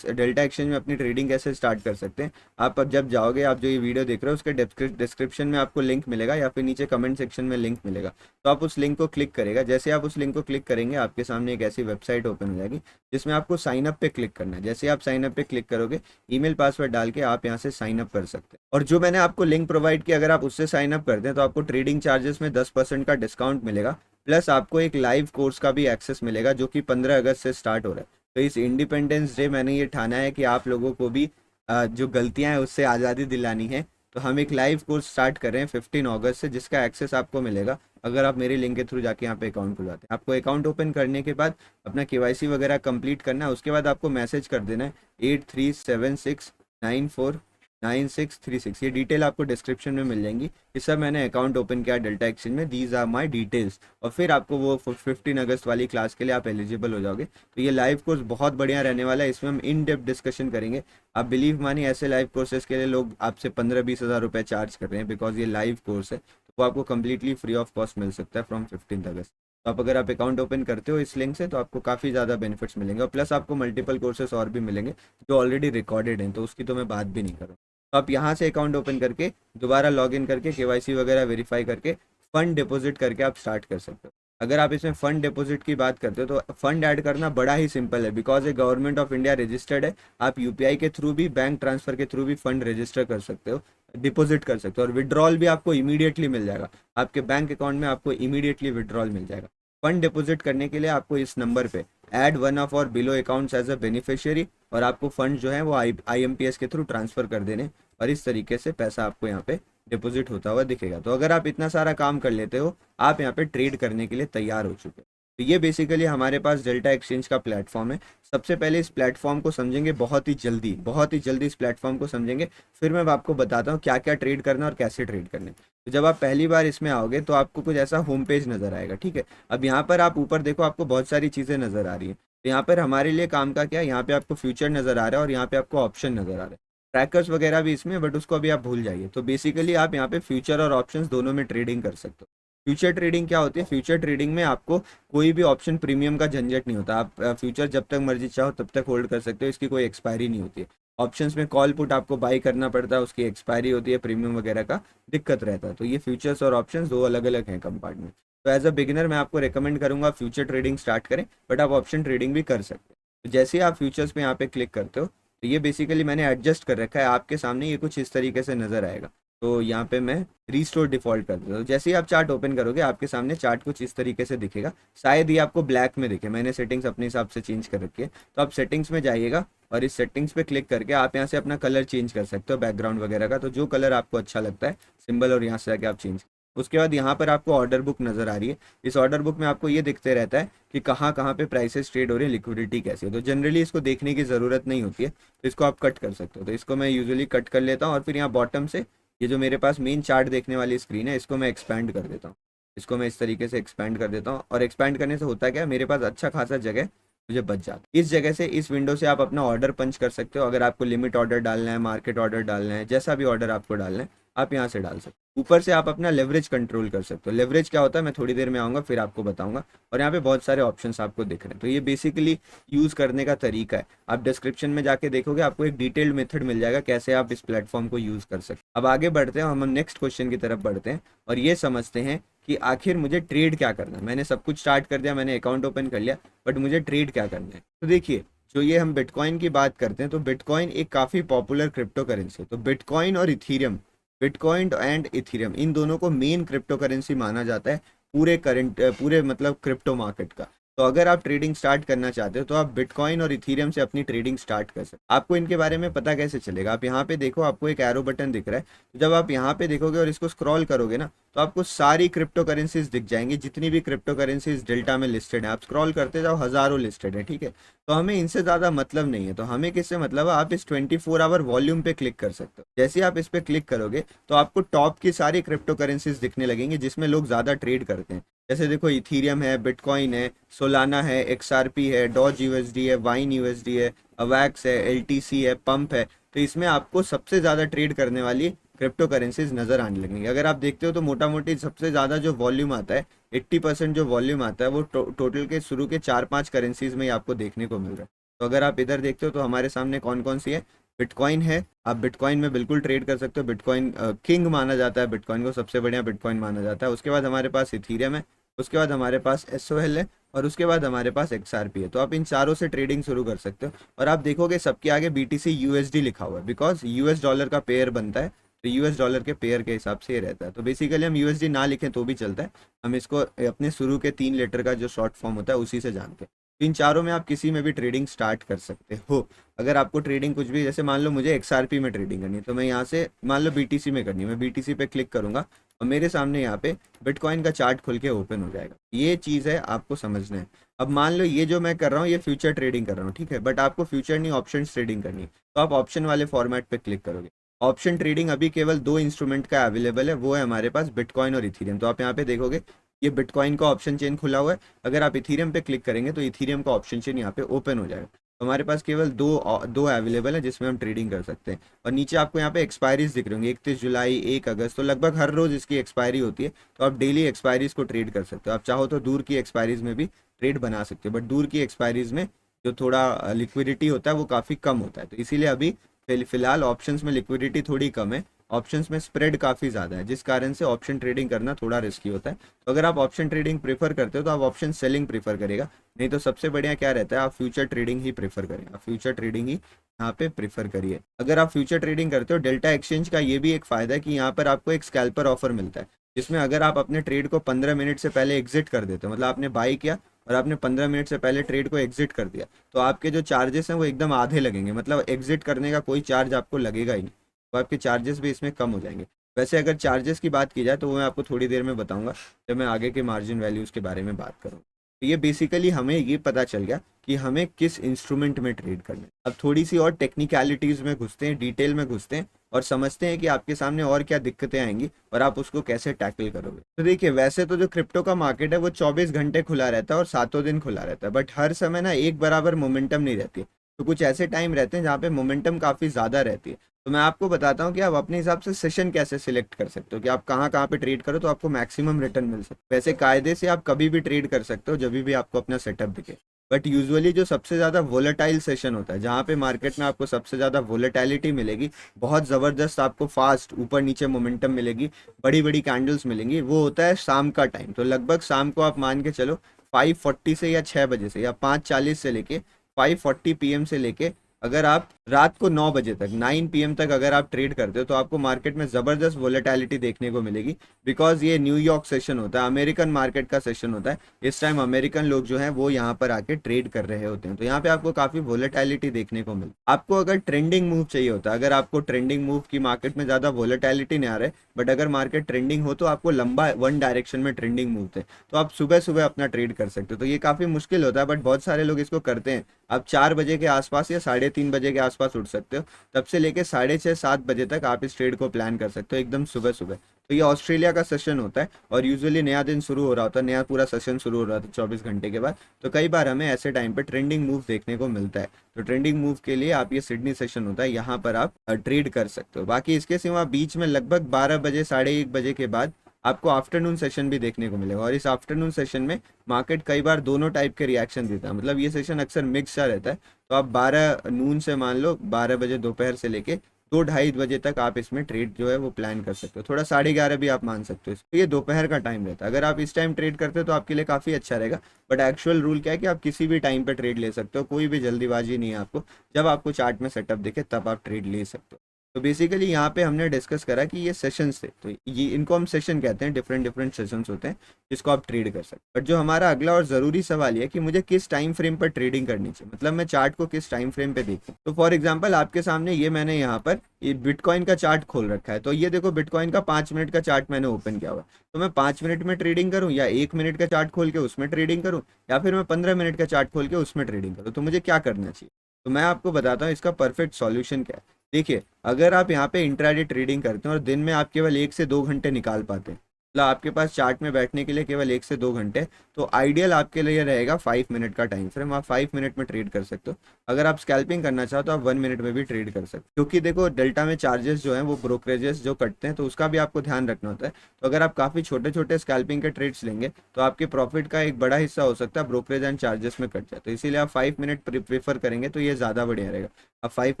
डेल्टा एक्सचेंज में अपनी ट्रेडिंग कैसे स्टार्ट कर सकते हैं। आप अब जब जाओगे, आप जो ये वीडियो देख रहे हो उसके डिस्क्रिप्शन में आपको लिंक मिलेगा, या फिर नीचे कमेंट सेक्शन में लिंक मिलेगा। तो आप उस लिंक को क्लिक करेगा, जैसे आप उस लिंक को क्लिक करेंगे आपके सामने एक ऐसी वेबसाइट ओपन हो जाएगी जिसमें आपको साइन अप पे क्लिक करना है। जैसे आप साइन अप पे क्लिक करोगे, ईमेल पासवर्ड डाल के आप यहाँ से साइन अप कर सकते हैं। और जो मैंने आपको लिंक प्रोवाइड किया, अगर आप उससे साइन अप करते हैं तो आपको ट्रेडिंग चार्जेस में 10% का डिस्काउंट मिलेगा, प्लस आपको एक लाइव कोर्स का भी एक्सेस मिलेगा जो कि 15 अगस्त से स्टार्ट हो रहा है। तो इस इंडिपेंडेंस डे मैंने ये ठाना है कि आप लोगों को भी जो गलतियां हैं उससे आज़ादी दिलानी है। तो हम एक लाइव कोर्स स्टार्ट कर रहे हैं 15 अगस्त से, जिसका एक्सेस आपको मिलेगा अगर आप मेरे लिंक के थ्रू जाके यहाँ पे अकाउंट खुलवाते हैं। आपको अकाउंट ओपन करने के बाद अपना KYC वगैरह कंप्लीट करना है। उसके बाद आपको मैसेज कर देना है 837694 9636, ये डिटेल आपको डिस्क्रिप्शन में मिल जाएंगी। ये सब मैंने अकाउंट ओपन किया डेल्टा एक्सचेंज में, दीज आर माय डिटेल्स। और फिर आपको वो 15 अगस्त वाली क्लास के लिए आप एलिजिबल हो जाओगे। तो ये लाइव कोर्स बहुत बढ़िया रहने वाला है, इसमें हम इन डेप्थ डिस्कशन करेंगे। आप बिलीव मानिए ऐसे लाइव कोर्सेज के लिए लोग आपसे 15-20 हज़ार रुपये चार्ज कर रहे हैं, बिकॉज ये लाइव कोर्स है। तो वो आपको कम्प्लीटली फ्री ऑफ कॉस्ट मिल सकता है फ्रॉम 15 अगस्त। तो आप अगर आप अकाउंट ओपन करते हो इस लिंक से तो आपको काफ़ी ज़्यादा बेनिफिट्स मिलेंगे, और प्लस आपको मल्टीपल कोर्सेस और भी मिलेंगे जो ऑलरेडी रिकॉर्डेड हैं, तो उसकी तो मैं बात भी नहीं करूँ। तो आप यहाँ से अकाउंट ओपन करके दोबारा लॉगिन करके केवाईसी वगैरह वेरीफाई करके फंड डिपॉजिट करके आप स्टार्ट कर सकते हो। अगर आप इसमें फंड डिपॉजिट की बात करते हो तो फंड ऐड करना बड़ा ही सिंपल है, बिकॉज ये गवर्नमेंट ऑफ इंडिया रजिस्टर्ड है। आप यूपीआई के थ्रू भी, बैंक ट्रांसफर के थ्रू भी फंड रजिस्टर कर सकते हो, डिपॉजिट कर सकते हो, और विड्रॉल भी आपको इमीडिएटली मिल जाएगा। आपके बैंक अकाउंट में आपको इमीडिएटली विड्रॉल मिल जाएगा। फंड डिपॉजिट करने के लिए आपको इस नंबर पे add one of our below accounts as a beneficiary, और आपको फंड जो है वो आईएमपीएस के थ्रू ट्रांसफर कर देने, और इस तरीके से पैसा आपको यहाँ पे डिपॉजिट होता हुआ दिखेगा। तो अगर आप इतना सारा काम कर लेते हो, आप यहाँ पे ट्रेड करने के लिए तैयार हो चुके हो। तो ये बेसिकली हमारे पास डेल्टा एक्सचेंज का प्लेटफॉर्म है। सबसे पहले इस प्लेटफॉर्म को समझेंगे, बहुत ही जल्दी इस प्लेटफॉर्म को समझेंगे, फिर मैं आपको बताता हूँ क्या क्या ट्रेड करना है और कैसे ट्रेड करने। तो जब आप पहली बार इसमें आओगे तो आपको कुछ ऐसा होम पेज नज़र आएगा, ठीक है। अब यहाँ पर आप ऊपर देखो, आपको बहुत सारी चीज़ें नज़र आ रही है। तो यहाँ पर हमारे लिए काम का क्या है, यहाँ पे आपको फ्यूचर नज़र आ रहा है और यहाँ पे आपको ऑप्शन नज़र आ रहा है। ट्रैकर्स वगैरह भी इसमें, बट उसको अभी आप भूल जाइए। तो बेसिकली आप यहाँ पे फ्यूचर और ऑप्शंस दोनों में ट्रेडिंग कर सकते हो। फ्यूचर ट्रेडिंग क्या होती है? फ्यूचर ट्रेडिंग में आपको कोई भी ऑप्शन प्रीमियम का झंझट नहीं होता। आप फ्यूचर जब तक मर्जी चाहो तब तक होल्ड कर सकते हो, इसकी कोई एक्सपायरी नहीं होती है। ऑप्शंस में कॉल पुट आपको बाई करना पड़ता है, उसकी एक्सपायरी होती है, प्रीमियम वगैरह का दिक्कत रहता है। तो ये फ्यूचर्स और ऑप्शंस दो अलग अलग हैं कंपार्टमेंट। तो एज अ बिगिनर मैं आपको रिकमेंड करूंगा फ्यूचर ट्रेडिंग स्टार्ट करें, बट आप ऑप्शन ट्रेडिंग भी कर सकते हैं। तो जैसे ही आप फ्यूचर्स पे यहाँ पे क्लिक करते हो, तो ये बेसिकली मैंने एडजस्ट कर रखा है, आपके सामने ये कुछ इस तरीके से नज़र आएगा। तो यहाँ पे मैं रीस्टोर डिफ़ॉल्ट कर देता हूँ। जैसे ही आप चार्ट ओपन करोगे आपके सामने चार्ट कुछ इस तरीके से दिखेगा, शायद ये आपको ब्लैक में दिखे, मैंने सेटिंग्स अपने हिसाब से चेंज कर रखी है। तो आप सेटिंग्स में जाइएगा और इस सेटिंग्स पे क्लिक करके आप यहाँ से अपना कलर चेंज कर सकते हो, बैकग्राउंड वगैरह का। तो जो कलर आपको अच्छा लगता है सिंबल, और यहाँ से जाके आप चेंज। उसके बाद यहाँ पर आपको ऑर्डर बुक नज़र आ रही है। इस ऑर्डर बुक में आपको ये दिखते रहता है कि कहाँ कहाँ पे प्राइसेस ट्रेड हो रही है, लिक्विडिटी कैसी है। तो जनरली इसको देखने की ज़रूरत नहीं होती है, तो इसको आप कट कर सकते हो। तो इसको मैं यूजुअली कट कर लेता हूँ, और फिर यहाँ बॉटम से ये जो मेरे पास मेन चार्ट देखने वाली स्क्रीन है, इसको मैं एक्सपैंड कर देता हूँ। इसको मैं इस तरीके से एक्सपैंड कर देता हूँ, और एक्सपैंड करने से होता क्या है, मेरे पास अच्छा खासा जगह मुझे बच जाता है। इस जगह से, इस विंडो से आप अपना ऑर्डर पंच कर सकते हो। अगर आपको लिमिट ऑर्डर डालना है, मार्केट ऑर्डर डालना है, जैसा भी ऑर्डर आपको डालना है आप यहाँ से डाल सकते हो। ऊपर से आप अपना लेवरेज कंट्रोल कर सकते हो। लेवरेज क्या होता है मैं थोड़ी देर में आऊँगा, फिर आपको बताऊँगा। और यहाँ पे बहुत सारे ऑप्शंस आपको दिख रहे हैं। तो ये बेसिकली यूज़ करने का तरीका है। आप डिस्क्रिप्शन में जाके देखोगे, आपको एक डिटेल्ड मेथड मिल जाएगा कैसे आप इस प्लेटफॉर्म को यूज़ कर सकते हैं। अब आगे बढ़ते हैं, हम नेक्स्ट क्वेश्चन की तरफ बढ़ते हैं और ये समझते हैं कि आखिर मुझे ट्रेड क्या करना है। मैंने सब कुछ स्टार्ट कर दिया, मैंने अकाउंट ओपन कर लिया, बट मुझे ट्रेड क्या करना है। तो देखिए, जो ये हम बिटकॉइन की बात करते हैं, तो बिटकॉइन एक काफ़ी पॉपुलर क्रिप्टो करेंसी है। तो बिटकॉइन और इथीरियम, बिटकॉइन एंड इथीरियम, इन दोनों को मेन क्रिप्टो करेंसी माना जाता है पूरे मतलब क्रिप्टो मार्केट का। तो अगर आप ट्रेडिंग स्टार्ट करना चाहते हो तो आप बिटकॉइन और इथीरियम से अपनी ट्रेडिंग स्टार्ट कर सकते हो। आपको इनके बारे में पता कैसे चलेगा? आप यहाँ पे देखो, आपको एक एरो बटन दिख रहा है। तो जब आप यहाँ पे देखोगे और इसको स्क्रॉल करोगे ना, तो आपको सारी क्रिप्टो करेंसीज दिख जाएंगी, जितनी भी क्रिप्टो करेंसीज डेल्टा में लिस्टेड है। आप स्क्रॉल करते जाओ, हज़ारों लिस्टेड है, ठीक है। तो हमें इनसे ज़्यादा मतलब नहीं है। तो हमें किससे मतलब है? आप इस 24 आवर वॉल्यूम पे क्लिक कर सकते हो। जैसे ही आप इस पे क्लिक करोगे तो आपको टॉप की सारी क्रिप्टो करेंसीज दिखने लगेंगी जिसमें लोग ज़्यादा ट्रेड करते हैं। जैसे देखो, इथीरियम है, बिटकॉइन है, सोलाना है, एक्सआरपी है, डॉज यूएसडी है, वाइन यूएसडी है, अवैक्स है, एलटीसी है, पंप है। तो इसमें आपको सबसे ज़्यादा ट्रेड करने वाली क्रिप्टो करेंसीज नज़र आने लगेंगी। अगर आप देखते हो तो मोटा मोटी सबसे ज़्यादा जो वॉल्यूम आता है, 80% जो वॉल्यूम आता है वो टोटल के शुरू के 4-5 करेंसीज में ही आपको देखने को मिल रहा है। तो अगर आप इधर देखते हो तो हमारे सामने कौन कौन सी है, बिटकॉइन है। आप बिटकॉइन में बिल्कुल ट्रेड कर सकते हो। बिटकॉइन किंग माना जाता है, बिटकॉइन को सबसे बढ़िया बिटकॉइन माना जाता है। उसके बाद हमारे पास इथीरियम है, उसके बाद हमारे पास एसओएल है, और उसके बाद हमारे पास एक्सआरपी है। तो आप इन चारों से ट्रेडिंग शुरू कर सकते हो। और आप देखोगे सबके आगे बीटीसी यूएसडी लिखा हुआ है, बिकॉज यूएस डॉलर का पेयर बनता है। तो यूएस डॉलर के पेयर के हिसाब से ये रहता है। तो बेसिकली हम यूएसडी ना लिखें तो भी चलता है, हम इसको अपने शुरू के 3 लेटर का जो शॉर्ट फॉर्म होता है उसी से जानते हैं। इन चारों में आप किसी में भी ट्रेडिंग स्टार्ट कर सकते हो। अगर आपको ट्रेडिंग कुछ भी, जैसे मान लो मुझे एक्सआरपी में ट्रेडिंग करनी है, तो मैं यहाँ से मान लो बीटीसी में करनी है, मैं बीटीसी पे क्लिक करूंगा और मेरे सामने यहाँ पे बिटकॉइन का चार्ट खुल के ओपन हो जाएगा। ये चीज़ है, आपको समझना है। अब मान लो ये जो मैं कर रहा हूँ ये फ्यूचर ट्रेडिंग कर रहा हूँ, ठीक है, बट आपको फ्यूचर नहीं ऑप्शन ट्रेडिंग करनी है, तो आप ऑप्शन वाले फॉर्मेट पे क्लिक करोगे। ऑप्शन ट्रेडिंग अभी केवल दो इंस्ट्रूमेंट का अवेलेबल है, वो है हमारे पास बिटकॉइन और इथीरियम। तो आप यहाँ पे देखोगे ये बिटकॉइन का ऑप्शन चेन खुला हुआ है, अगर आप इथीरियम पे क्लिक करेंगे तो इथीरियम का ऑप्शन चेन यहाँ पे ओपन हो जाएगा। तो हमारे पास केवल दो दो अवेलेबल है जिसमें हम ट्रेडिंग कर सकते हैं। और नीचे आपको यहाँ पे एक्सपायरीज दिख रही होंगी, 31 जुलाई, 1 अगस्त, तो लगभग हर रोज इसकी एक्सपायरी होती है। तो आप डेली एक्सपायरीज को ट्रेड कर सकते हो। आप चाहो तो दूर की एक्सपायरीज में भी ट्रेड बना सकते हो, बट दूर की एक्सपायरीज में जो थोड़ा लिक्विडिटी होता है वो काफ़ी कम होता है। तो इसीलिए अभी फिलहाल ऑप्शंस में लिक्विडिटी थोड़ी कम है, ऑप्शंस में स्प्रेड काफ़ी ज़्यादा है, जिस कारण से ऑप्शन ट्रेडिंग करना थोड़ा रिस्की होता है। तो अगर आप ऑप्शन ट्रेडिंग प्रेफर करते हो तो आप ऑप्शन सेलिंग प्रेफर करेगा, नहीं तो सबसे बढ़िया क्या रहता है आप फ्यूचर ट्रेडिंग ही प्रेफर करें। आप फ्यूचर ट्रेडिंग ही यहाँ पे प्रेफर करिए। अगर आप फ्यूचर ट्रेडिंग करते हो, डेल्टा एक्सचेंज का ये भी एक फ़ायदा है कि यहाँ पर आपको एक स्कैल्पर ऑफर मिलता है, जिसमें अगर आप अपने ट्रेड को 15 मिनट से पहले एग्जिट कर देते हो, मतलब आपने बाई किया और आपने 15 मिनट से पहले ट्रेड को एग्जिट कर दिया, तो आपके जो चार्जेस हैं वो एकदम आधे लगेंगे, मतलब एग्जिट करने का कोई चार्ज आपको लगेगा ही नहीं। तो आपके चार्जेस भी इसमें कम हो जाएंगे। वैसे अगर चार्जेस की बात की जाए तो वो मैं आपको थोड़ी देर में बताऊंगा जब मैं आगे के मार्जिन वैल्यूज़ के बारे में बात करूँ। तो ये बेसिकली हमें ये पता चल गया कि हमें किस इंस्ट्रूमेंट में ट्रेड करना है। अब थोड़ी सी और टेक्निकलिटीज़ में घुसते हैं, डिटेल में घुसते हैं और समझते हैं कि आपके सामने और क्या दिक्कतें आएंगी और आप उसको कैसे टैकल करोगे। तो देखिए, वैसे तो जो क्रिप्टो का मार्केट है वो 24 घंटे खुला रहता है और सातों दिन खुला रहता है, बट हर समय ना एक बराबर मोमेंटम नहीं रहती है। तो कुछ ऐसे टाइम रहते हैं जहाँ पे मोमेंटम काफ़ी ज़्यादा रहती है। तो मैं आपको बताता हूँ कि आप अपने हिसाब से सेशन कैसे सिलेक्ट कर सकते हो कि आप कहाँ कहाँ पे ट्रेड करो तो आपको मैक्सिमम रिटर्न मिल सकता है। वैसे कायदे से आप कभी भी ट्रेड कर सकते हो जब भी आपको अपना सेटअप दिखे, बट यूजुअली जो सबसे ज़्यादा वोलेटाइल सेशन होता है, जहाँ पे मार्केट में आपको सबसे ज़्यादा वोलेटिलिटी मिलेगी, बहुत ज़बरदस्त आपको फास्ट ऊपर नीचे मोमेंटम मिलेगी, बड़ी बड़ी कैंडल्स मिलेंगी, वो होता है शाम का टाइम। तो लगभग शाम को आप मान के चलो 5:40 से या 6 बजे से या 5:40 से लेके 5:40 PM से लेके अगर आप रात को 9 बजे तक 9 PM तक अगर आप ट्रेड करते हो तो आपको मार्केट में ज़बरदस्त वोलेटिलिटी देखने को मिलेगी। बिकॉज ये न्यूयॉर्क सेशन होता है, अमेरिकन मार्केट का सेशन होता है। इस टाइम अमेरिकन लोग जो हैं वो यहाँ पर आके ट्रेड कर रहे होते हैं, तो यहाँ पे आपको काफ़ी वोलेटिलिटी देखने को मिलती है। आपको अगर ट्रेंडिंग मूव चाहिए होता है, अगर आपको ट्रेंडिंग मूव की मार्केट में ज़्यादा वोलेटिलिटी नहीं आ रहा है, बट अगर मार्केट ट्रेंडिंग हो तो आपको लंबा वन डायरेक्शन में ट्रेंडिंग मूव थे, तो आप सुबह सुबह अपना ट्रेड कर सकते हो। तो ये काफ़ी मुश्किल होता है, बट बहुत सारे लोग इसको करते हैं। आप 4 बजे के आसपास या 3:30 बजे के आसपास उठ सकते हो, तब से लेके 6:30-7 बजे तक आप इस ट्रेड को प्लान कर सकते हो एकदम सुबह सुबह। तो ये ऑस्ट्रेलिया का सेशन होता है और यूजुअली नया दिन शुरू हो रहा होता है, नया पूरा सेशन शुरू हो रहा था 24 घंटे के बाद। तो कई बार हमें ऐसे टाइम पे ट्रेंडिंग मूव देखने को मिलता है। तो ट्रेंडिंग मूव के लिए आप ये सिडनी सेशन होता है, यहाँ पर आप ट्रेड कर सकते हो। बाकी इसके सिवा बीच में लगभग 12 बजे, 1:30 बजे के बाद आपको आफ्टरनून सेशन भी देखने को मिलेगा, और इस आफ्टरनून सेशन में मार्केट कई बार दोनों टाइप के रिएक्शन देता है, मतलब ये सेशन अक्सर मिक्स सा रहता है। तो आप 12 नून से मान लो 12 बजे दोपहर से लेके 2-2:30 बजे तक आप इसमें ट्रेड जो है वो प्लान कर सकते हो। थोड़ा 11:30 भी आप मान सकते हो, तो ये दोपहर का टाइम रहता है। अगर आप इस टाइम ट्रेड करते हो तो आपके लिए काफ़ी अच्छा रहेगा। बट एक्चुअल रूल क्या है कि आप किसी भी टाइम पे ट्रेड ले सकते हो, कोई भी जल्दीबाजी नहीं है आपको। जब आपको चार्ट में सेटअप दिखे तब आप ट्रेड ले सकते हो। तो बेसिकली यहाँ पे हमने डिस्कस करा कि ये सेशंस थे, तो ये इनको हम सेशन कहते हैं, डिफरेंट डिफरेंट सेशंस होते हैं जिसको आप ट्रेड कर सकते हैं। बट जो हमारा अगला और ज़रूरी सवाल ये है कि मुझे किस टाइम फ्रेम पर ट्रेडिंग करनी चाहिए, मतलब मैं चार्ट को किस टाइम फ्रेम पे देखूं। तो फॉर एग्जांपल आपके सामने ये मैंने यहाँ पर ये बिटकॉइन का चार्ट खोल रखा है, तो ये देखो बिटकॉइन का 5 मिनट का चार्ट मैंने ओपन किया हुआ है। तो मैं 5 मिनट में ट्रेडिंग करूँ, या 1 मिनट का चार्ट खोल के उसमें ट्रेडिंग करूँ, या फिर मैं 15 मिनट का चार्ट खोल के उसमें ट्रेडिंग करूँ, तो मुझे क्या करना चाहिए। तो मैं आपको बताता हूँ इसका परफेक्ट सॉल्यूशन क्या है। देखिए, अगर आप यहाँ पे इंट्राडे ट्रेडिंग करते हैं और दिन में आप केवल 1 से 2 घंटे निकाल पाते हैं, मतलब आपके पास चार्ट में बैठने के लिए केवल 1 से 2 घंटे, तो आइडियल आपके लिए रहेगा 5 मिनट का टाइम फ्रेम। आप 5 मिनट में ट्रेड कर सकते हो। अगर आप स्कैल्पिंग करना चाहो तो आप 1 मिनट में भी ट्रेड कर सकते हो, क्योंकि देखो डेल्टा में चार्जेस जो हैं वो ब्रोकरेजेस जो कटते हैं तो उसका भी आपको ध्यान रखना होता है। तो अगर आप काफ़ी छोटे छोटे स्कैल्पिंग के ट्रेड्स लेंगे तो आपके प्रॉफिट का एक बड़ा हिस्सा हो सकता है ब्रोकरेज एंड चार्जेस में कट जाए। तो इसीलिए आप 5 मिनट प्रेफर करेंगे तो ये ज़्यादा बढ़िया रहेगा। आप 5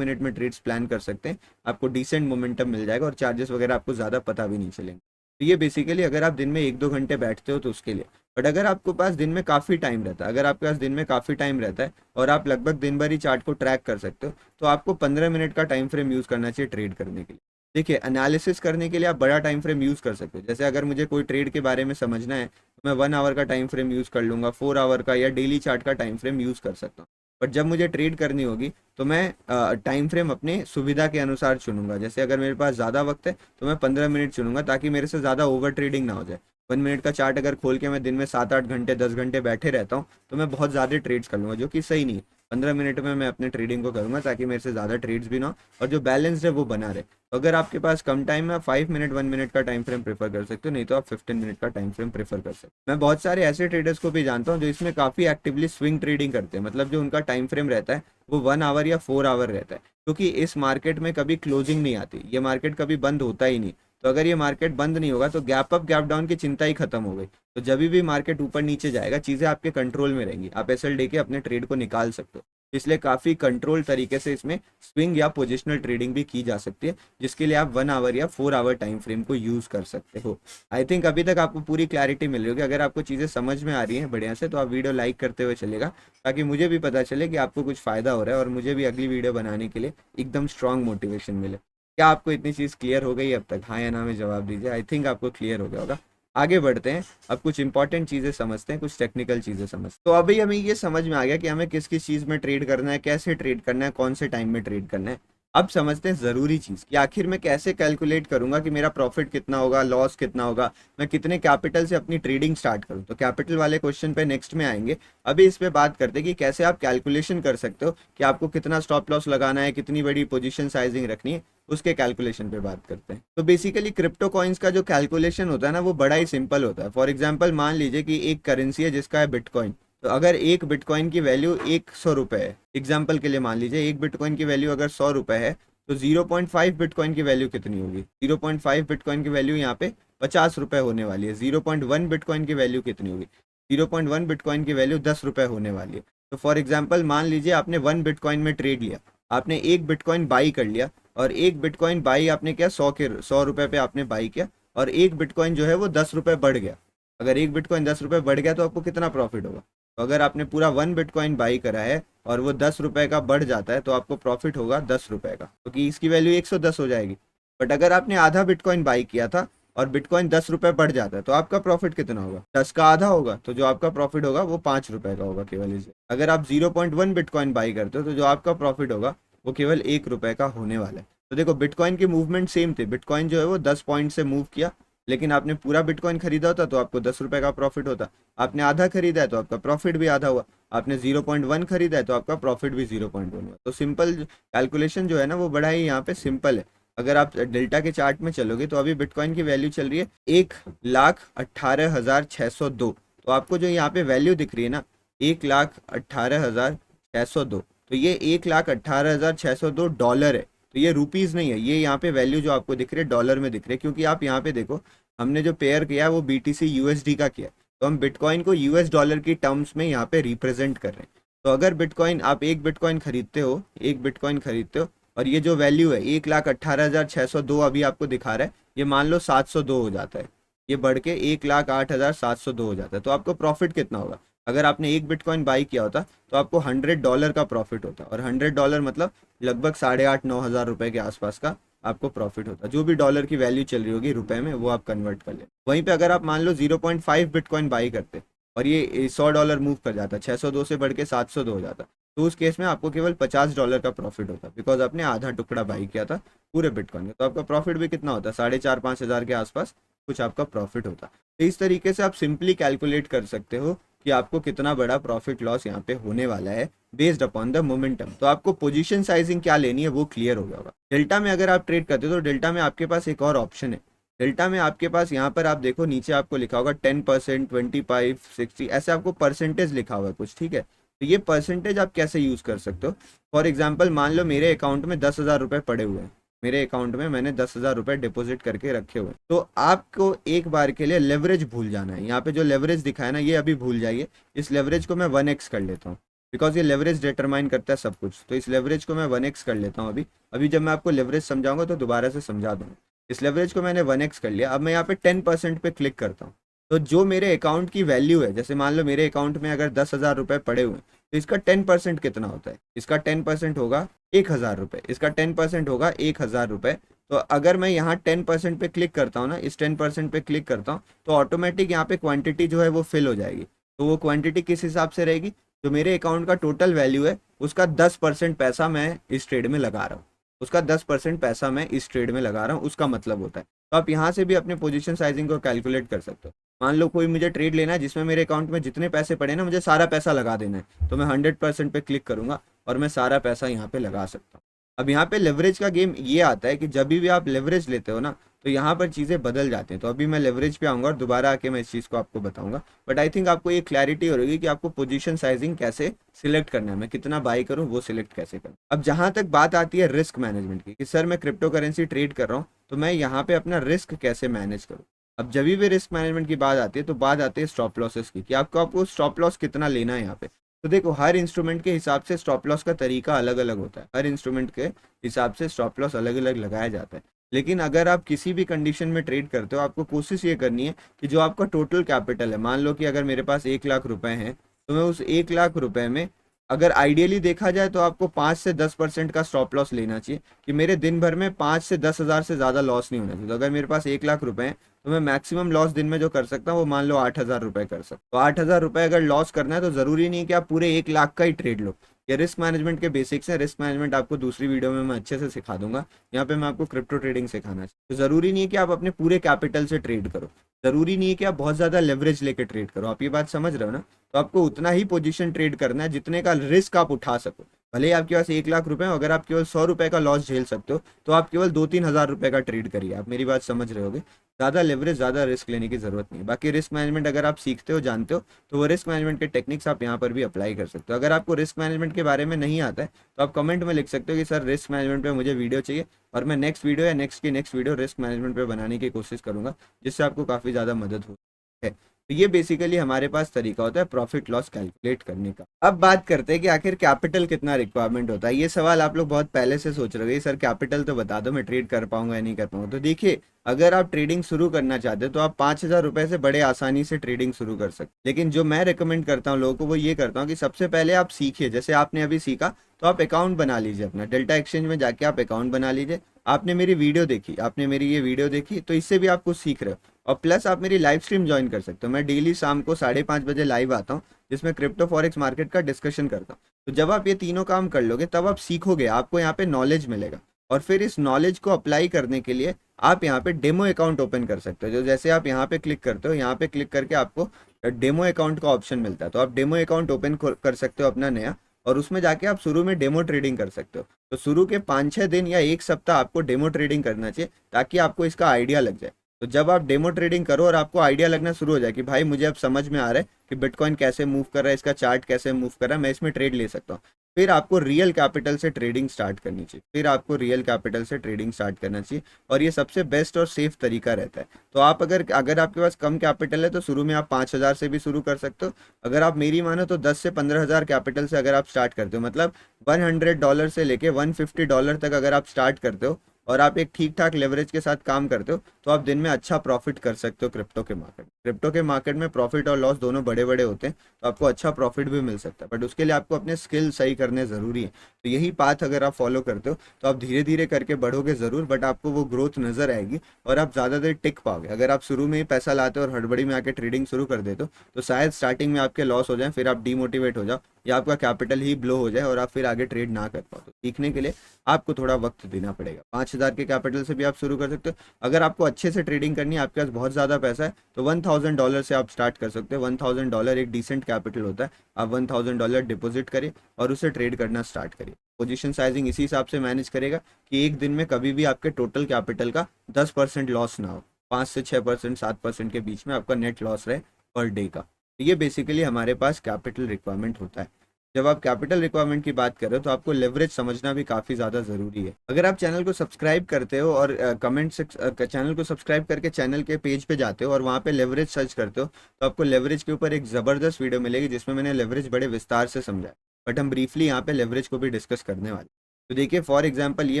मिनट में ट्रेड्स प्लान कर सकते हैं, आपको डिसेंट मोमेंटम मिल जाएगा और चार्जेस वगैरह आपको ज़्यादा पता भी नहीं चलेंगे। तो ये बेसिकली अगर आप दिन में 1-2 घंटे बैठते हो तो उसके लिए। बट अगर आपके पास दिन में काफ़ी टाइम रहता है, अगर आपके पास दिन में काफ़ी टाइम रहता है और आप लगभग दिन भर ही चार्ट को ट्रैक कर सकते हो, तो आपको 15 मिनट का टाइम फ्रेम यूज़ करना चाहिए ट्रेड करने के लिए। देखिए, एनालिसिस करने के लिए आप बड़ा टाइम फ्रेम यूज़ कर सकते हो। जैसे अगर मुझे कोई ट्रेड के बारे में समझना है तो मैं 1 आवर का टाइम फ्रेम यूज़ कर लूँगा, 4 आवर का या डेली चार्ट का टाइम फ्रेम यूज़ कर सकता हूँ। बट जब मुझे ट्रेड करनी होगी तो मैं टाइम फ्रेम अपने सुविधा के अनुसार चुनूंगा। जैसे अगर मेरे पास ज़्यादा वक्त है तो मैं 15 मिनट चुनूंगा, ताकि मेरे से ज़्यादा ओवर ट्रेडिंग ना हो जाए। 1 मिनट का चार्ट अगर खोल के मैं दिन में 7-8 घंटे 10 घंटे बैठे रहता हूँ तो मैं बहुत ज़्यादा ट्रेड्स कर लूँगा, जो कि सही नहीं है। 15 मिनट में मैं अपने ट्रेडिंग को करूँगा, ताकि मेरे से ज़्यादा ट्रेड्स भी ना हो और जो बैलेंस है वो बना रहे। तो अगर आपके पास कम टाइम है, 5 मिनट 1 मिनट का टाइम फ्रेम प्रेफर कर सकते हो, नहीं तो आप 15 मिनट का टाइम फ्रेम प्रेफर कर सकते हो। मैं बहुत सारे ऐसे ट्रेडर्स को भी जानता हूँ जो इसमें काफ़ी एक्टिवली स्विंग ट्रेडिंग करते हैं, मतलब जो उनका टाइम फ्रेम रहता है वो 1 आवर या 4 आवर रहता है, क्योंकि इस मार्केट में कभी क्लोजिंग नहीं आती, ये मार्केट कभी बंद होता ही नहीं। तो अगर ये मार्केट बंद नहीं होगा तो गैप अप गैप डाउन की चिंता ही खत्म हो गई। तो जब भी मार्केट ऊपर नीचे जाएगा, चीज़ें आपके कंट्रोल में रहेंगी, आप एसएल डे के अपने ट्रेड को निकाल सकते हो। इसलिए काफ़ी कंट्रोल तरीके से इसमें स्विंग या पोजिशनल ट्रेडिंग भी की जा सकती है, जिसके लिए आप 1 आवर या 4 आवर टाइम फ्रेम को यूज़ कर सकते हो। आई थिंक अभी तक आपको पूरी क्लैरिटी मिल रही होगी। अगर आपको चीज़ें समझ में आ रही हैं बढ़िया से, तो आप वीडियो लाइक करते हुए चलेगा, ताकि मुझे भी पता चले कि आपको कुछ फ़ायदा हो रहा है और मुझे भी अगली वीडियो बनाने के लिए एकदम स्ट्रॉन्ग मोटिवेशन मिले। क्या आपको इतनी चीज़ क्लियर हो गई अब तक? हाँ या ना में जवाब दीजिए। आई थिंक आपको क्लियर हो गया होगा। आगे बढ़ते हैं, अब कुछ इंपॉर्टेंट चीज़ें समझते हैं, कुछ टेक्निकल चीज़ें समझते हैं। तो अभी हमें ये समझ में आ गया कि हमें किस किस चीज़ में ट्रेड करना है, कैसे ट्रेड करना है, कौन से टाइम में ट्रेड करना है। अब समझते हैं ज़रूरी चीज़ कि आखिर मैं कैसे कैलकुलेट करूंगा कि मेरा प्रॉफिट कितना होगा, लॉस कितना होगा, मैं कितने कैपिटल से अपनी ट्रेडिंग स्टार्ट करूं। तो कैपिटल वाले क्वेश्चन पे नेक्स्ट में आएंगे। अभी इस पे बात करते हैं कि कैसे आप कैलकुलेशन कर सकते हो कि आपको कितना स्टॉप लॉस लगाना है, कितनी बड़ी पोजीशन साइजिंग रखनी है, उसके कैलकुलेशन पे बात करते हैं। तो बेसिकली क्रिप्टो कॉइन्स का जो कैलकुलेशन होता है ना, वो बड़ा ही सिंपल होता है। फॉर एग्जांपल मान लीजिए कि एक करेंसी है जिसका है बिटकॉइन। तो अगर एक बिटकॉइन की वैल्यू 100 रुपये है, एग्जाम्पल के लिए मान लीजिए एक बिटकॉइन की वैल्यू अगर 100 रुपये है, तो 0.5 बिटकॉइन की वैल्यू कितनी होगी? 0.5 बिटकॉइन की वैल्यू यहाँ पे 50 रुपये होने वाली है। 0.1 बिटकॉइन की वैल्यू कितनी होगी? 0.1 बिटकॉइन की वैल्यू 10 रुपये होने वाली है। तो फॉर एग्जाम्पल मान लीजिए आपने 1 बिटकॉइन में ट्रेड लिया, आपने एक बिटकॉइन बाई कर लिया, और एक बिटकॉइन बाई आपने किया 100 रुपये पे आपने बाई किया, और एक बिटकॉइन जो है वो 10 रुपये बढ़ गया। अगर एक बिटकॉइन 10 रुपये बढ़ गया तो आपको कितना प्रॉफिट होगा? तो अगर आपने पूरा 1 बिटकॉइन बाई करा है और वो 10 रुपये का बढ़ जाता है, तो आपको प्रॉफिट होगा 10 रुपये का, क्योंकि तो इसकी वैल्यू 110 हो जाएगी। बट अगर आपने आधा बिटकॉइन बाई किया था और बिटकॉइन 10 रुपये बढ़ जाता है, तो आपका प्रॉफिट कितना होगा? 10 का आधा होगा, तो जो आपका प्रॉफिट होगा वो 5 रुपये का होगा केवल इसे। अगर आप 0.1 बिटकॉइन बाई करते हो, तो जो आपका प्रॉफिट होगा वो केवल 1 रुपये का होने वाला है। तो देखो बिटकॉइन की मूवमेंट सेम थी, बिटकॉइन जो है वो 10 पॉइंट से मूव किया, लेकिन आपने पूरा बिटकॉइन खरीदा होता तो आपको 10 रुपये का प्रॉफिट होता। आपने आधा खरीदा है तो आपका प्रॉफिट भी आधा हुआ। आपने 0.1 खरीदा है तो आपका प्रॉफिट भी 0.1 हुआ। तो सिंपल कैलकुलेशन जो है ना, वो बड़ा ही यहाँ पे सिंपल है। अगर आप डेल्टा के चार्ट में चलोगे तो अभी बिटकॉइन की वैल्यू चल रही है 1,18,602। तो आपको जो यहाँ पे वैल्यू दिख रही है ना, 1,18,602, तो ये 1,18,602 डॉलर है। तो ये रुपीज़ नहीं है, ये यहाँ पे वैल्यू जो आपको दिख रही है डॉलर में दिख रही है, क्योंकि आप यहाँ पे देखो हमने जो पेयर किया है वो BTC USD का किया है। तो हम बिटकॉइन को US डॉलर की टर्म्स में यहाँ पे रिप्रेजेंट कर रहे हैं। तो अगर बिटकॉइन आप एक बिटकॉइन खरीदते हो, एक बिटकॉइन खरीदते हो, और ये जो वैल्यू है 1,18,602 अभी आपको दिखा रहा है, ये मान लो 702 हो जाता है, ये बढ़ के 1,08,702 हो जाता है, तो आपको प्रॉफिट कितना होगा? अगर आपने एक बिटकॉइन बाई किया होता तो आपको $100 का प्रॉफिट होता, और $100 मतलब लगभग 8,500-9,000 रुपये के आसपास का आपको प्रॉफिट होता। जो भी डॉलर की वैल्यू चल रही होगी रुपए में, वो आप कन्वर्ट कर ले। वहीं पे अगर आप मान लो 0.5 बिटकॉइन बाई करते और ये $100 मूव कर जाता, 602 से बढ़ के 702 हो जाता, तो उस केस में आपको केवल $50 का प्रॉफिट होता, बिकॉज आपने आधा टुकड़ा बाई किया था पूरे बिटकॉइन का। तो आपका प्रॉफिट भी कितना होता? 4,500-5 हज़ार के आसपास कुछ आपका प्रॉफिट होता। तो इस तरीके से आप सिंपली कैलकुलेट कर सकते हो कि आपको कितना बड़ा प्रॉफिट लॉस यहाँ पे होने वाला है बेस्ड अपॉन द मोमेंटम। तो आपको पोजीशन साइजिंग क्या लेनी है वो क्लियर हो गया होगा। डेल्टा में अगर आप ट्रेड करते हो तो डेल्टा में आपके पास एक और ऑप्शन है। डेल्टा में आपके पास यहाँ पर आप देखो नीचे आपको लिखा होगा 10%, 25, 60, ऐसे आपको परसेंटेज लिखा हुआ है कुछ, ठीक है। तो ये परसेंटेज आप कैसे यूज़ कर सकते हो? फॉर एग्जाम्पल मान लो मेरे अकाउंट में 10,000 रुपये पड़े हुए हैं, मेरे अकाउंट में मैंने 10,000 रुपये डिपॉजिट करके रखे हुए हैं। तो आपको एक बार के लिए लेवरेज भूल जाना है। यहाँ पे जो लेवरेज दिखा है ना, ये अभी भूल जाइए। इस लेवरेज को मैं 1x कर लेता हूँ, बिकॉज ये लेवरेज डिटरमाइन करता है सब कुछ। तो इस लेवरेज को मैं 1x कर लेता हूँ अभी। अभी जब मैं आपको लेवरेज समझाऊंगा तो दोबारा से समझा दूंगा। इस लेवरेज को मैंने 1x कर लिया। अब मैं यहाँ पे 10% पे क्लिक करता हूँ, तो जो मेरे अकाउंट की वैल्यू है, जैसे मान लो मेरे अकाउंट में अगर 10,000 रुपये पड़े हुए हैं, तो इसका 10% कितना होता है? इसका 10% होगा 1,000 रुपये। इसका 10% होगा 1,000 रुपये। तो अगर मैं यहाँ 10% पे क्लिक करता हूँ ना, इस 10% पे क्लिक करता हूँ, तो ऑटोमेटिक यहाँ पे क्वांटिटी जो है वो फिल हो जाएगी। तो वो क्वांटिटी किस हिसाब से रहेगी? जो मेरे अकाउंट का टोटल वैल्यू है उसका 10% पैसा मैं इस ट्रेड में लगा रहा हूँ, उसका 10% पैसा मैं इस ट्रेड में लगा रहा हूँ, उसका मतलब होता है। तो आप यहाँ से भी अपने पोजीशन साइजिंग को कैलकुलेट कर सकते हो। मान लो कोई मुझे ट्रेड लेना है जिसमें मेरे अकाउंट में जितने पैसे पड़े ना मुझे सारा पैसा लगा देना है, तो मैं 100% पे क्लिक करूंगा और मैं सारा पैसा यहाँ पे लगा सकता हूँ। अब यहाँ पे लेवरेज का गेम ये आता है कि जब भी आप लेवरेज लेते हो ना, तो यहाँ पर चीज़ें बदल जाती हैं। तो अभी मैं लेवरेज पे आऊँगा और दोबारा आके मैं इस चीज़ को आपको बताऊंगा। बट आई थिंक आपको ये क्लैरिटी हो रही कि आपको पोजीशन साइजिंग कैसे सिलेक्ट करना है, मैं कितना बाई करूँ वो सिलेक्ट कैसे करूँ। अब जहाँ तक बात आती है रिस्क मैनेजमेंट की कि सर मैं क्रिप्टो करेंसी ट्रेड कर रहा हूँ, तो मैं यहाँ पे अपना रिस्क कैसे मैनेज करूँ। अब जब भी रिस्क मैनेजमेंट की बात आती है तो बात आती है स्टॉप लॉसेस की, कि आपको स्टॉप लॉस कितना लेना है यहाँ पे। तो देखो हर इंस्ट्रूमेंट के हिसाब से स्टॉप लॉस का तरीका अलग अलग होता है, हर इंस्ट्रूमेंट के हिसाब से स्टॉप लॉस अलग अलग लगाया जाता है। लेकिन अगर आप किसी भी कंडीशन में ट्रेड करते हो, आपको कोशिश ये करनी है कि जो आपका टोटल कैपिटल है, मान लो कि अगर मेरे पास 1 लाख रुपए हैं, तो मैं उस 1 लाख रुपए में अगर आइडियली देखा जाए तो आपको 5 से 10% का स्टॉप लॉस लेना चाहिए, कि मेरे दिन भर में 5 से 10 हज़ार से ज़्यादा लॉस नहीं होना चाहिए। तो अगर मेरे पास 1 लाख रुपए हैं तो मैं मैक्सिमम लॉस दिन में जो कर सकता हूँ वो मान लो 8 हज़ार रुपए कर सकता हूँ। तो 8 हज़ार रुपए अगर लॉस करना है तो ज़रूरी नहीं कि आप पूरे 1 लाख का ही ट्रेड लो। ये रिस्क मैनेजमेंट के बेसिक्स हैं, रिस्क मैनेजमेंट आपको दूसरी वीडियो में मैं अच्छे से सिखा दूंगा। यहाँ पे मैं आपको क्रिप्टो ट्रेडिंग सिखाना चाहिए। तो ज़रूरी नहीं है कि आप अपने पूरे कैपिटल से ट्रेड करो, ज़रूरी नहीं है कि आप बहुत ज़्यादा लेवरेज लेके ट्रेड करो। आप ये बात समझ रहे हो ना। तो आपको उतना ही पोजीशन ट्रेड करना है जितने का रिस्क आप उठा सको। भले ही आपके पास 1 लाख रुपए हो, अगर आप केवल 100 रुपए का लॉस झेल सकते हो तो आप केवल 2-3 हज़ार रुपए का ट्रेड करिए। आप मेरी बात समझ रहे होगे। ज़्यादा लेवरेज, ज़्यादा रिस्क लेने की जरूरत नहीं है। बाकी रिस्क मैनेजमेंट अगर आप सीखते हो, जानते हो, तो वो रिस्क मैनेजमेंट के टेक्निक्स आप यहाँ पर भी अप्लाई कर सकते हो। अगर आपको रिस्क मैनेजमेंट के बारे में नहीं आता है तो आप कमेंट में लिख सकते हो कि सर रिस्क मैनेजमेंट पे मुझे वीडियो चाहिए, और मैं नेक्स्ट वीडियो या नेक्स्ट की नेक्स्ट वीडियो रिस्क मैनेजमेंट पे बनाने की कोशिश करूंगा, जिससे आपको काफ़ी ज़्यादा मदद हो है। तो ये बेसिकली हमारे पास तरीका होता है प्रॉफिट लॉस कैलकुलेट करने का। अब बात करते हैं कि आखिर कैपिटल कितना रिक्वायरमेंट होता है। ये सवाल आप लोग बहुत पहले से सोच रहे हो, सर कैपिटल तो बता दो, मैं ट्रेड कर पाऊंगा या नहीं कर पाऊंगा। तो देखिए, अगर आप ट्रेडिंग शुरू करना चाहते हो तो आप 5 हज़ार रुपए से बड़े आसानी से ट्रेडिंग शुरू कर सकते। लेकिन जो मैं रिकमेंड करता हूँ लोगों को वो ये करता हूँ कि सबसे पहले आप सीखिए। जैसे आपने अभी सीखा तो आप अकाउंट बना लीजिए अपना, डेल्टा एक्सचेंज में जाके आप अकाउंट बना लीजिए। आपने मेरी वीडियो देखी, आपने मेरी ये वीडियो देखी, तो इससे भी आप कुछ सीख रहे हो। और प्लस आप मेरी लाइव स्ट्रीम ज्वाइन कर सकते हो। मैं डेली शाम को 5:30 बजे लाइव आता हूँ, जिसमें क्रिप्टो फॉरेक्स मार्केट का डिस्कशन करता हूँ। तो जब आप ये तीनों काम कर लोगे तब आप सीखोगे, आपको यहाँ पे नॉलेज मिलेगा। और फिर इस नॉलेज को अप्लाई करने के लिए आप यहाँ पे डेमो अकाउंट ओपन कर सकते हो। जो जैसे आप यहाँ पे क्लिक करते हो, यहाँ पे क्लिक करके आपको डेमो अकाउंट का ऑप्शन मिलता है। तो आप डेमो अकाउंट ओपन कर सकते हो अपना नया, और उसमें जाके आप शुरू में डेमो ट्रेडिंग कर सकते हो। तो शुरू के 5-6 दिन या 1 सप्ताह आपको डेमो ट्रेडिंग करना चाहिए, ताकि आपको इसका आइडिया लग जाए। तो जब आप डेमो ट्रेडिंग करो और आपको आइडिया लगना शुरू हो जाए कि भाई मुझे अब समझ में आ रहा है कि बिटकॉइन कैसे मूव कर रहा है, इसका चार्ट कैसे मूव कर रहा है, मैं इसमें ट्रेड ले सकता हूँ, फिर आपको रियल कैपिटल से ट्रेडिंग स्टार्ट करनी चाहिए। फिर आपको रियल कैपिटल से ट्रेडिंग स्टार्ट करना चाहिए, और ये सबसे बेस्ट और सेफ तरीका रहता है। तो आप अगर अगर आपके पास कम कैपिटल है तो शुरू में आप 5 हज़ार से भी शुरू कर सकते हो। अगर आप मेरी मानो तो 10 से 15 हज़ार कैपिटल से अगर आप स्टार्ट करते हो, मतलब $100 से लेके $150 तक अगर आप स्टार्ट करते हो, और आप एक ठीक ठाक लेवरेज के साथ काम करते हो, तो आप दिन में अच्छा प्रॉफिट कर सकते हो। क्रिप्टो के मार्केट में प्रॉफिट और लॉस दोनों बड़े बड़े होते हैं, तो आपको अच्छा प्रॉफिट भी मिल सकता है। बट उसके लिए आपको अपने स्किल सही करने ज़रूरी है। तो यही पाथ अगर आप फॉलो करते हो तो आप धीरे धीरे करके बढ़ोगे ज़रूर, बट आपको वो ग्रोथ नज़र आएगी और आप ज़्यादा देर टिक पाओगे। अगर आप शुरू में ही पैसा लाते हो और हड़बड़ी में आके ट्रेडिंग शुरू कर देते हो तो शायद स्टार्टिंग में आपके लॉस हो जाए, फिर आप डीमोटिवेट हो जाओ, या आपका कैपिटल ही ब्लो हो जाए और आप फिर आगे ट्रेड ना कर पाओ। तो सीखने के लिए आपको थोड़ा वक्त देना पड़ेगा। 5 हज़ार के कैपिटल से भी आप शुरू कर सकते हो। अगर आपको अच्छे से ट्रेडिंग करनी है, आपके पास बहुत ज़्यादा पैसा है, तो $1,000 से आप स्टार्ट कर सकते हो। $1,000 एक डिसेंट कैपिटल होता है। आप $1,000 डिपॉजिट करिए और उसे ट्रेड करना स्टार्ट करिए। पोजीशन साइजिंग इसी हिसाब से मैनेज करेगा कि एक दिन में कभी भी आपके टोटल कैपिटल का 10% लॉस ना हो। 5 से 6%, 7% के बीच में आपका नेट लॉस रहे पर डे का। तो ये बेसिकली हमारे पास कैपिटल रिक्वायरमेंट होता है। जब आप कैपिटल रिक्वायरमेंट की बात कर रहे हो तो आपको लेवरेज समझना भी काफ़ी ज़्यादा ज़रूरी है। अगर आप चैनल को सब्सक्राइब करते हो और कमेंट से चैनल को सब्सक्राइब करके चैनल के पेज पे जाते हो और वहाँ पे लेवरेज सर्च करते हो, तो आपको लेवरेज के ऊपर एक ज़बरदस्त वीडियो मिलेगी जिसमें मैंने लेवरेज बड़े विस्तार से समझाया। बट हम ब्रीफली यहाँ पे लेवरेज को भी डिस्कस करने वाले। तो देखिए, फॉर एग्जाम्पल ये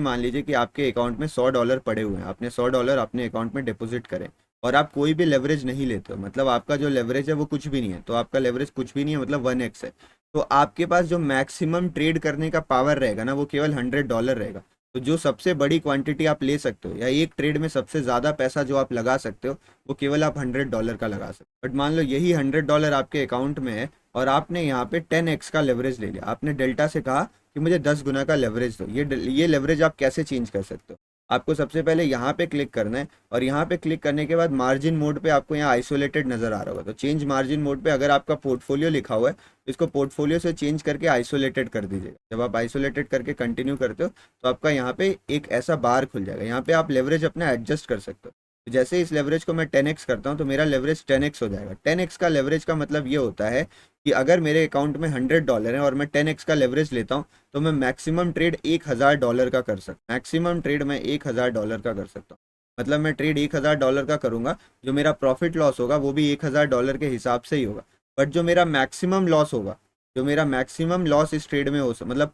मान लीजिए कि आपके अकाउंट में $100 पड़े हुए हैं, आपने $100 अपने अकाउंट में डिपॉजिट करें और आप कोई भी लेवरेज नहीं लेते हो, मतलब आपका जो लेवरेज है वो कुछ भी नहीं है। तो आपका लेवरेज कुछ भी नहीं है, मतलब 1x है। तो आपके पास जो मैक्सिमम ट्रेड करने का पावर रहेगा ना, वो केवल $100 रहेगा। तो जो सबसे बड़ी क्वांटिटी आप ले सकते हो, या एक ट्रेड में सबसे ज़्यादा पैसा जो आप लगा सकते हो, वो केवल आप $100 का लगा सकते हो। बट मान लो यही $100 आपके अकाउंट में है और आपने यहाँ पे 10x का लेवरेज ले लिया। आपने डेल्टा से कहा कि मुझे 10 गुना का लेवरेज दो। ये लेवरेज आप कैसे चेंज कर सकते हो? आपको सबसे पहले यहाँ पे क्लिक करना है और यहाँ पे क्लिक करने के बाद मार्जिन मोड पे आपको यहाँ आइसोलेटेड नजर आ रहा होगा, तो चेंज मार्जिन मोड पे अगर आपका पोर्टफोलियो लिखा हुआ है तो इसको पोर्टफोलियो से चेंज करके आइसोलेटेड कर दीजिएगा। जब आप आइसोलेटेड करके कंटिन्यू करते हो तो आपका यहाँ पे एक ऐसा बार खुल जाएगा, यहाँ पे आप लेवरेज अपना एडजस्ट कर सकते हो। तो जैसे इस लेवरेज को मैं 10x करता हूँ तो मेरा लेवरेज 10x हो जाएगा। 10x का लेवरेज का मतलब ये होता है कि अगर मेरे अकाउंट में $100 है और मैं 10x का लेवरेज लेता हूँ तो मैं मैक्सिमम ट्रेड $1000 का कर सकता हूँ। मैक्सिमम ट्रेड मैं $1000 का कर सकता हूँ। मतलब मैं ट्रेड $1000 का करूंगा, जो मेरा प्रॉफिट लॉस होगा वो भी $1000 के हिसाब से ही होगा। बट जो मेरा मैक्सिमम लॉस होगा, जो मेरा मैक्सिमम लॉस इस ट्रेड में हो सकता, मतलब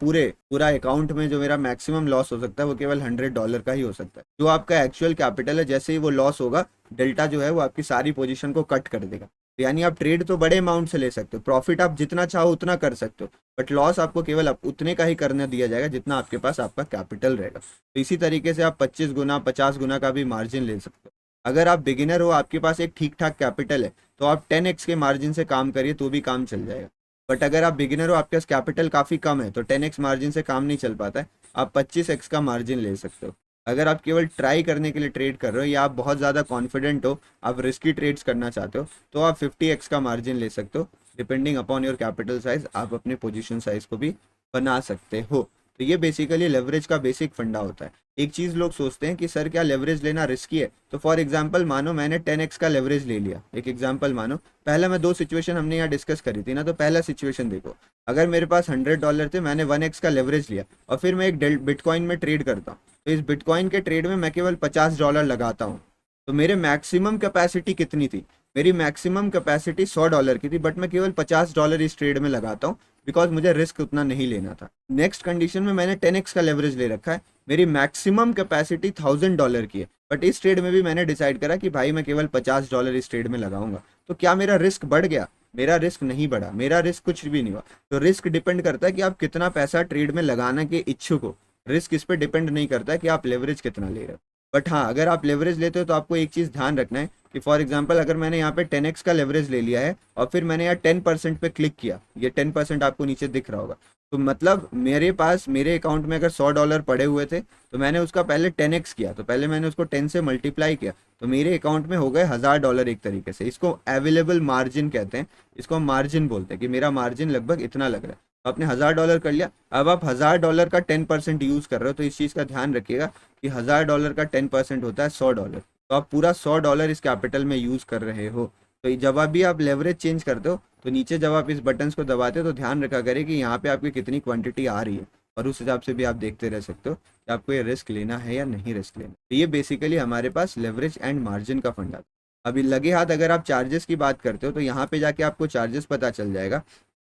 पूरा अकाउंट में जो मेरा मैक्सिमम लॉस हो सकता है वो केवल $100 का ही हो सकता है। जो आपका एक्चुअल कैपिटल है, जैसे ही वो लॉस होगा डेल्टा जो है वो आपकी सारी पोजीशन को कट कर देगा। तो यानी आप ट्रेड तो बड़े अमाउंट से ले सकते हो, प्रॉफिट आप जितना चाहो उतना कर सकते हो, बट लॉस आपको केवल उतने का ही करने दिया जाएगा जितना आपके पास आपका कैपिटल रहेगा। तो इसी तरीके से आप 25 गुना 50 गुना का भी मार्जिन ले सकते हो। अगर आप बिगिनर हो, आपके पास एक ठीक ठाक कैपिटल है, तो आप 10x के मार्जिन से काम करिए तो भी काम चल जाएगा। बट अगर आप बिगिनर हो, आपके पास कैपिटल काफ़ी कम है, तो 10x मार्जिन से काम नहीं चल पाता है, आप 25x का मार्जिन ले सकते हो। अगर आप केवल ट्राई करने के लिए ट्रेड कर रहे हो या आप बहुत ज़्यादा कॉन्फिडेंट हो, आप रिस्की ट्रेड्स करना चाहते हो, तो आप 50x का मार्जिन ले सकते हो। Depending upon your capital size आप अपने पोजीशन साइज को भी बना सकते हो। तो ये बेसिकली लेवरेज का बेसिक फंडा होता है। एक चीज़ लोग सोचते हैं कि सर क्या लेवरेज लेना रिस्की है, तो फॉर एग्जांपल मानो मैंने 10x का लेवरेज ले लिया। एक एग्जांपल मानो, पहले मैं 2 सिचुएशन हमने यहाँ डिस्कस करी थी ना, तो पहला सिचुएशन देखो, अगर मेरे पास $100 थे, मैंने 1x का लेवरेज लिया और फिर मैं एक बिटकॉइन में ट्रेड करता हूँ, तो इस बिटकॉइन के ट्रेड में मैं केवल $50 लगाता हूँ। तो मेरे मैक्सिमम कैपेसिटी कितनी थी? मेरी मैक्सिमम कैपेसिटी $100 की थी, बट मैं केवल $50 इस ट्रेड में लगाता हूँ बिकॉज मुझे रिस्क उतना नहीं लेना था। नेक्स्ट कंडीशन में मैंने 10x का लेवरेज ले रखा है, मेरी मैक्सिमम कैपेसिटी $1000 की है, बट इस ट्रेड में भी मैंने डिसाइड करा कि भाई मैं केवल $50 इस ट्रेड में लगाऊंगा। तो क्या मेरा रिस्क बढ़ गया? मेरा रिस्क नहीं बढ़ा, मेरा रिस्क कुछ भी नहीं हुआ। तो रिस्क डिपेंड करता है कि आप कितना पैसा ट्रेड में लगाने के इच्छुक हो, रिस्क इस पर डिपेंड नहीं करता है कि आप लेवरेज कितना ले रहे हो। बट हाँ, अगर आप लेवरेज लेते हो तो आपको एक चीज़ ध्यान रखना है कि फॉर एग्जांपल अगर मैंने यहाँ पे 10x का लेवरेज ले लिया है और फिर मैंने यहाँ 10% पे क्लिक किया, ये 10% आपको नीचे दिख रहा होगा, तो मतलब मेरे पास मेरे अकाउंट में अगर $100 पड़े हुए थे तो मैंने उसका पहले 10x किया, तो पहले मैंने उसको 10 से मल्टीप्लाई किया, तो मेरे अकाउंट में हो गए $1000 एक तरीके से। इसको अवेलेबल मार्जिन कहते हैं, इसको हम मार्जिन बोलते हैं कि मेरा मार्जिन लगभग इतना लग रहा है। आपने $1000 कर लिया, अब आप $1000 का 10% यूज़ कर रहे हो, तो इस चीज़ का ध्यान रखिएगा कि $1000 का 10% होता है $100। तो आप पूरा $100 इस कैपिटल में यूज़ कर रहे हो। तो जब भी आप लेवरेज चेंज करते हो तो नीचे जब आप इस बटन्स को दबाते हो तो ध्यान रखा करें कि यहाँ पे आपकी कितनी क्वांटिटी आ रही है, और उस हिसाब से भी आप देखते रह सकते हो कि आपको ये रिस्क लेना है या नहीं रिस्क लेना। तो ये बेसिकली हमारे पास लेवरेज एंड मार्जिन का फंडा। अभी लगे हाथ अगर आप चार्जेस की बात करते हो तो यहाँ पे जाके आपको चार्जेस पता चल जाएगा।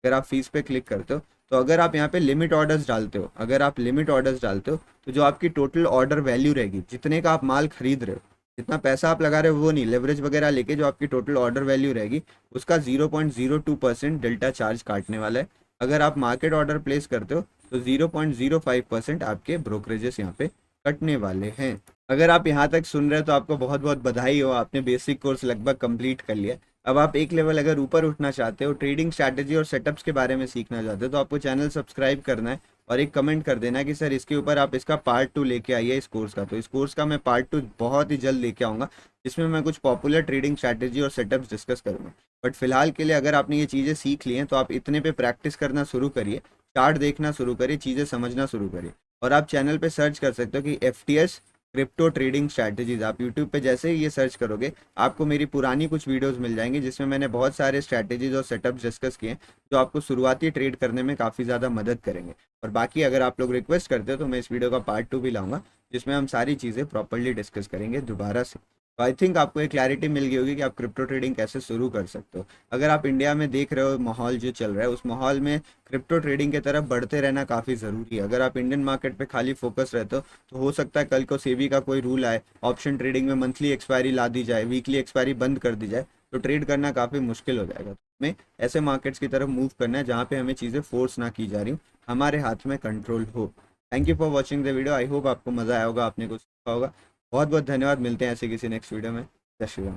अगर आप फीस पे क्लिक करते हो तो अगर आप यहाँ पे लिमिट ऑर्डर्स डालते हो, अगर आप लिमिट ऑर्डर्स डालते हो तो जो आपकी टोटल ऑर्डर वैल्यू रहेगी, जितने का आप माल खरीद रहे हो, जितना पैसा आप लगा रहे हो वो नहीं, लेवरेज वगैरह लेके जो आपकी टोटल ऑर्डर वैल्यू रहेगी उसका 0.02% डेल्टा चार्ज काटने वाला है। अगर आप मार्केट ऑर्डर प्लेस करते हो तो 0.05% आपके ब्रोकरेजेस यहाँ पे कटने वाले हैं। अगर आप यहाँ तक सुन रहे हो तो आपको बहुत बहुत बधाई हो, आपने बेसिक कोर्स लगभग कंप्लीट कर लिया। अब आप एक लेवल अगर ऊपर उठना चाहते हो, ट्रेडिंग स्ट्रैटेजी और सेटअप्स के बारे में सीखना चाहते हो, तो आपको चैनल सब्सक्राइब करना है और एक कमेंट कर देना है कि सर इसके ऊपर आप इसका पार्ट 2 लेके आइए इस कोर्स का। तो इस कोर्स का मैं पार्ट 2 बहुत ही जल्द लेके आऊँगा, जिसमें मैं कुछ पॉपुलर ट्रेडिंग स्ट्रैटेजी और सेटअप्स डिस्कस करूँगा। बट फिलहाल के लिए अगर आपने ये चीज़ें सीख ली हैं तो आप इतने पे प्रैक्टिस करना शुरू करिए, चार्ट देखना शुरू करिए, चीज़ें समझना शुरू करिए। और आप चैनल पे सर्च कर सकते हो कि FTS क्रिप्टो ट्रेडिंग स्ट्रैटेजीज। आप यूट्यूब पे जैसे ही ये सर्च करोगे आपको मेरी पुरानी कुछ वीडियोस मिल जाएंगी जिसमें मैंने बहुत सारे स्ट्रैटेजीज और सेटअप्स डिस्कस किए हैं जो आपको शुरुआती ट्रेड करने में काफ़ी ज़्यादा मदद करेंगे। और बाकी अगर आप लोग रिक्वेस्ट करते हो तो मैं इस वीडियो का पार्ट 2 भी लाऊंगा जिसमें हम सारी चीज़ें प्रॉपरली डिस्कस करेंगे दोबारा से। तो आई थिंक आपको एक क्लैरिटी मिल गई होगी कि आप क्रिप्टो ट्रेडिंग कैसे शुरू कर सकते हो। अगर आप इंडिया में देख रहे हो माहौल जो चल रहा है, उस माहौल में क्रिप्टो ट्रेडिंग की तरफ बढ़ते रहना काफ़ी ज़रूरी है। अगर आप इंडियन मार्केट पे खाली फोकस रहते हो तो हो सकता है कल को सेबी का कोई रूल आए, ऑप्शन ट्रेडिंग में मंथली एक्सपायरी ला दी जाए, वीकली एक्सपायरी बंद कर दी जाए, तो ट्रेड करना काफ़ी मुश्किल हो जाएगा। हमें ऐसे मार्केट्स की तरफ मूव करना है जहाँ पे हमें चीज़ें फोर्स ना की जा रही, हमारे हाथ में कंट्रोल हो। Thank you for watching the video. I hope आपको मज़ा आया होगा, आपने कुछ सीखा होगा। बहुत बहुत धन्यवाद, मिलते हैं ऐसे किसी नेक्स्ट वीडियो में। जय श्री राम।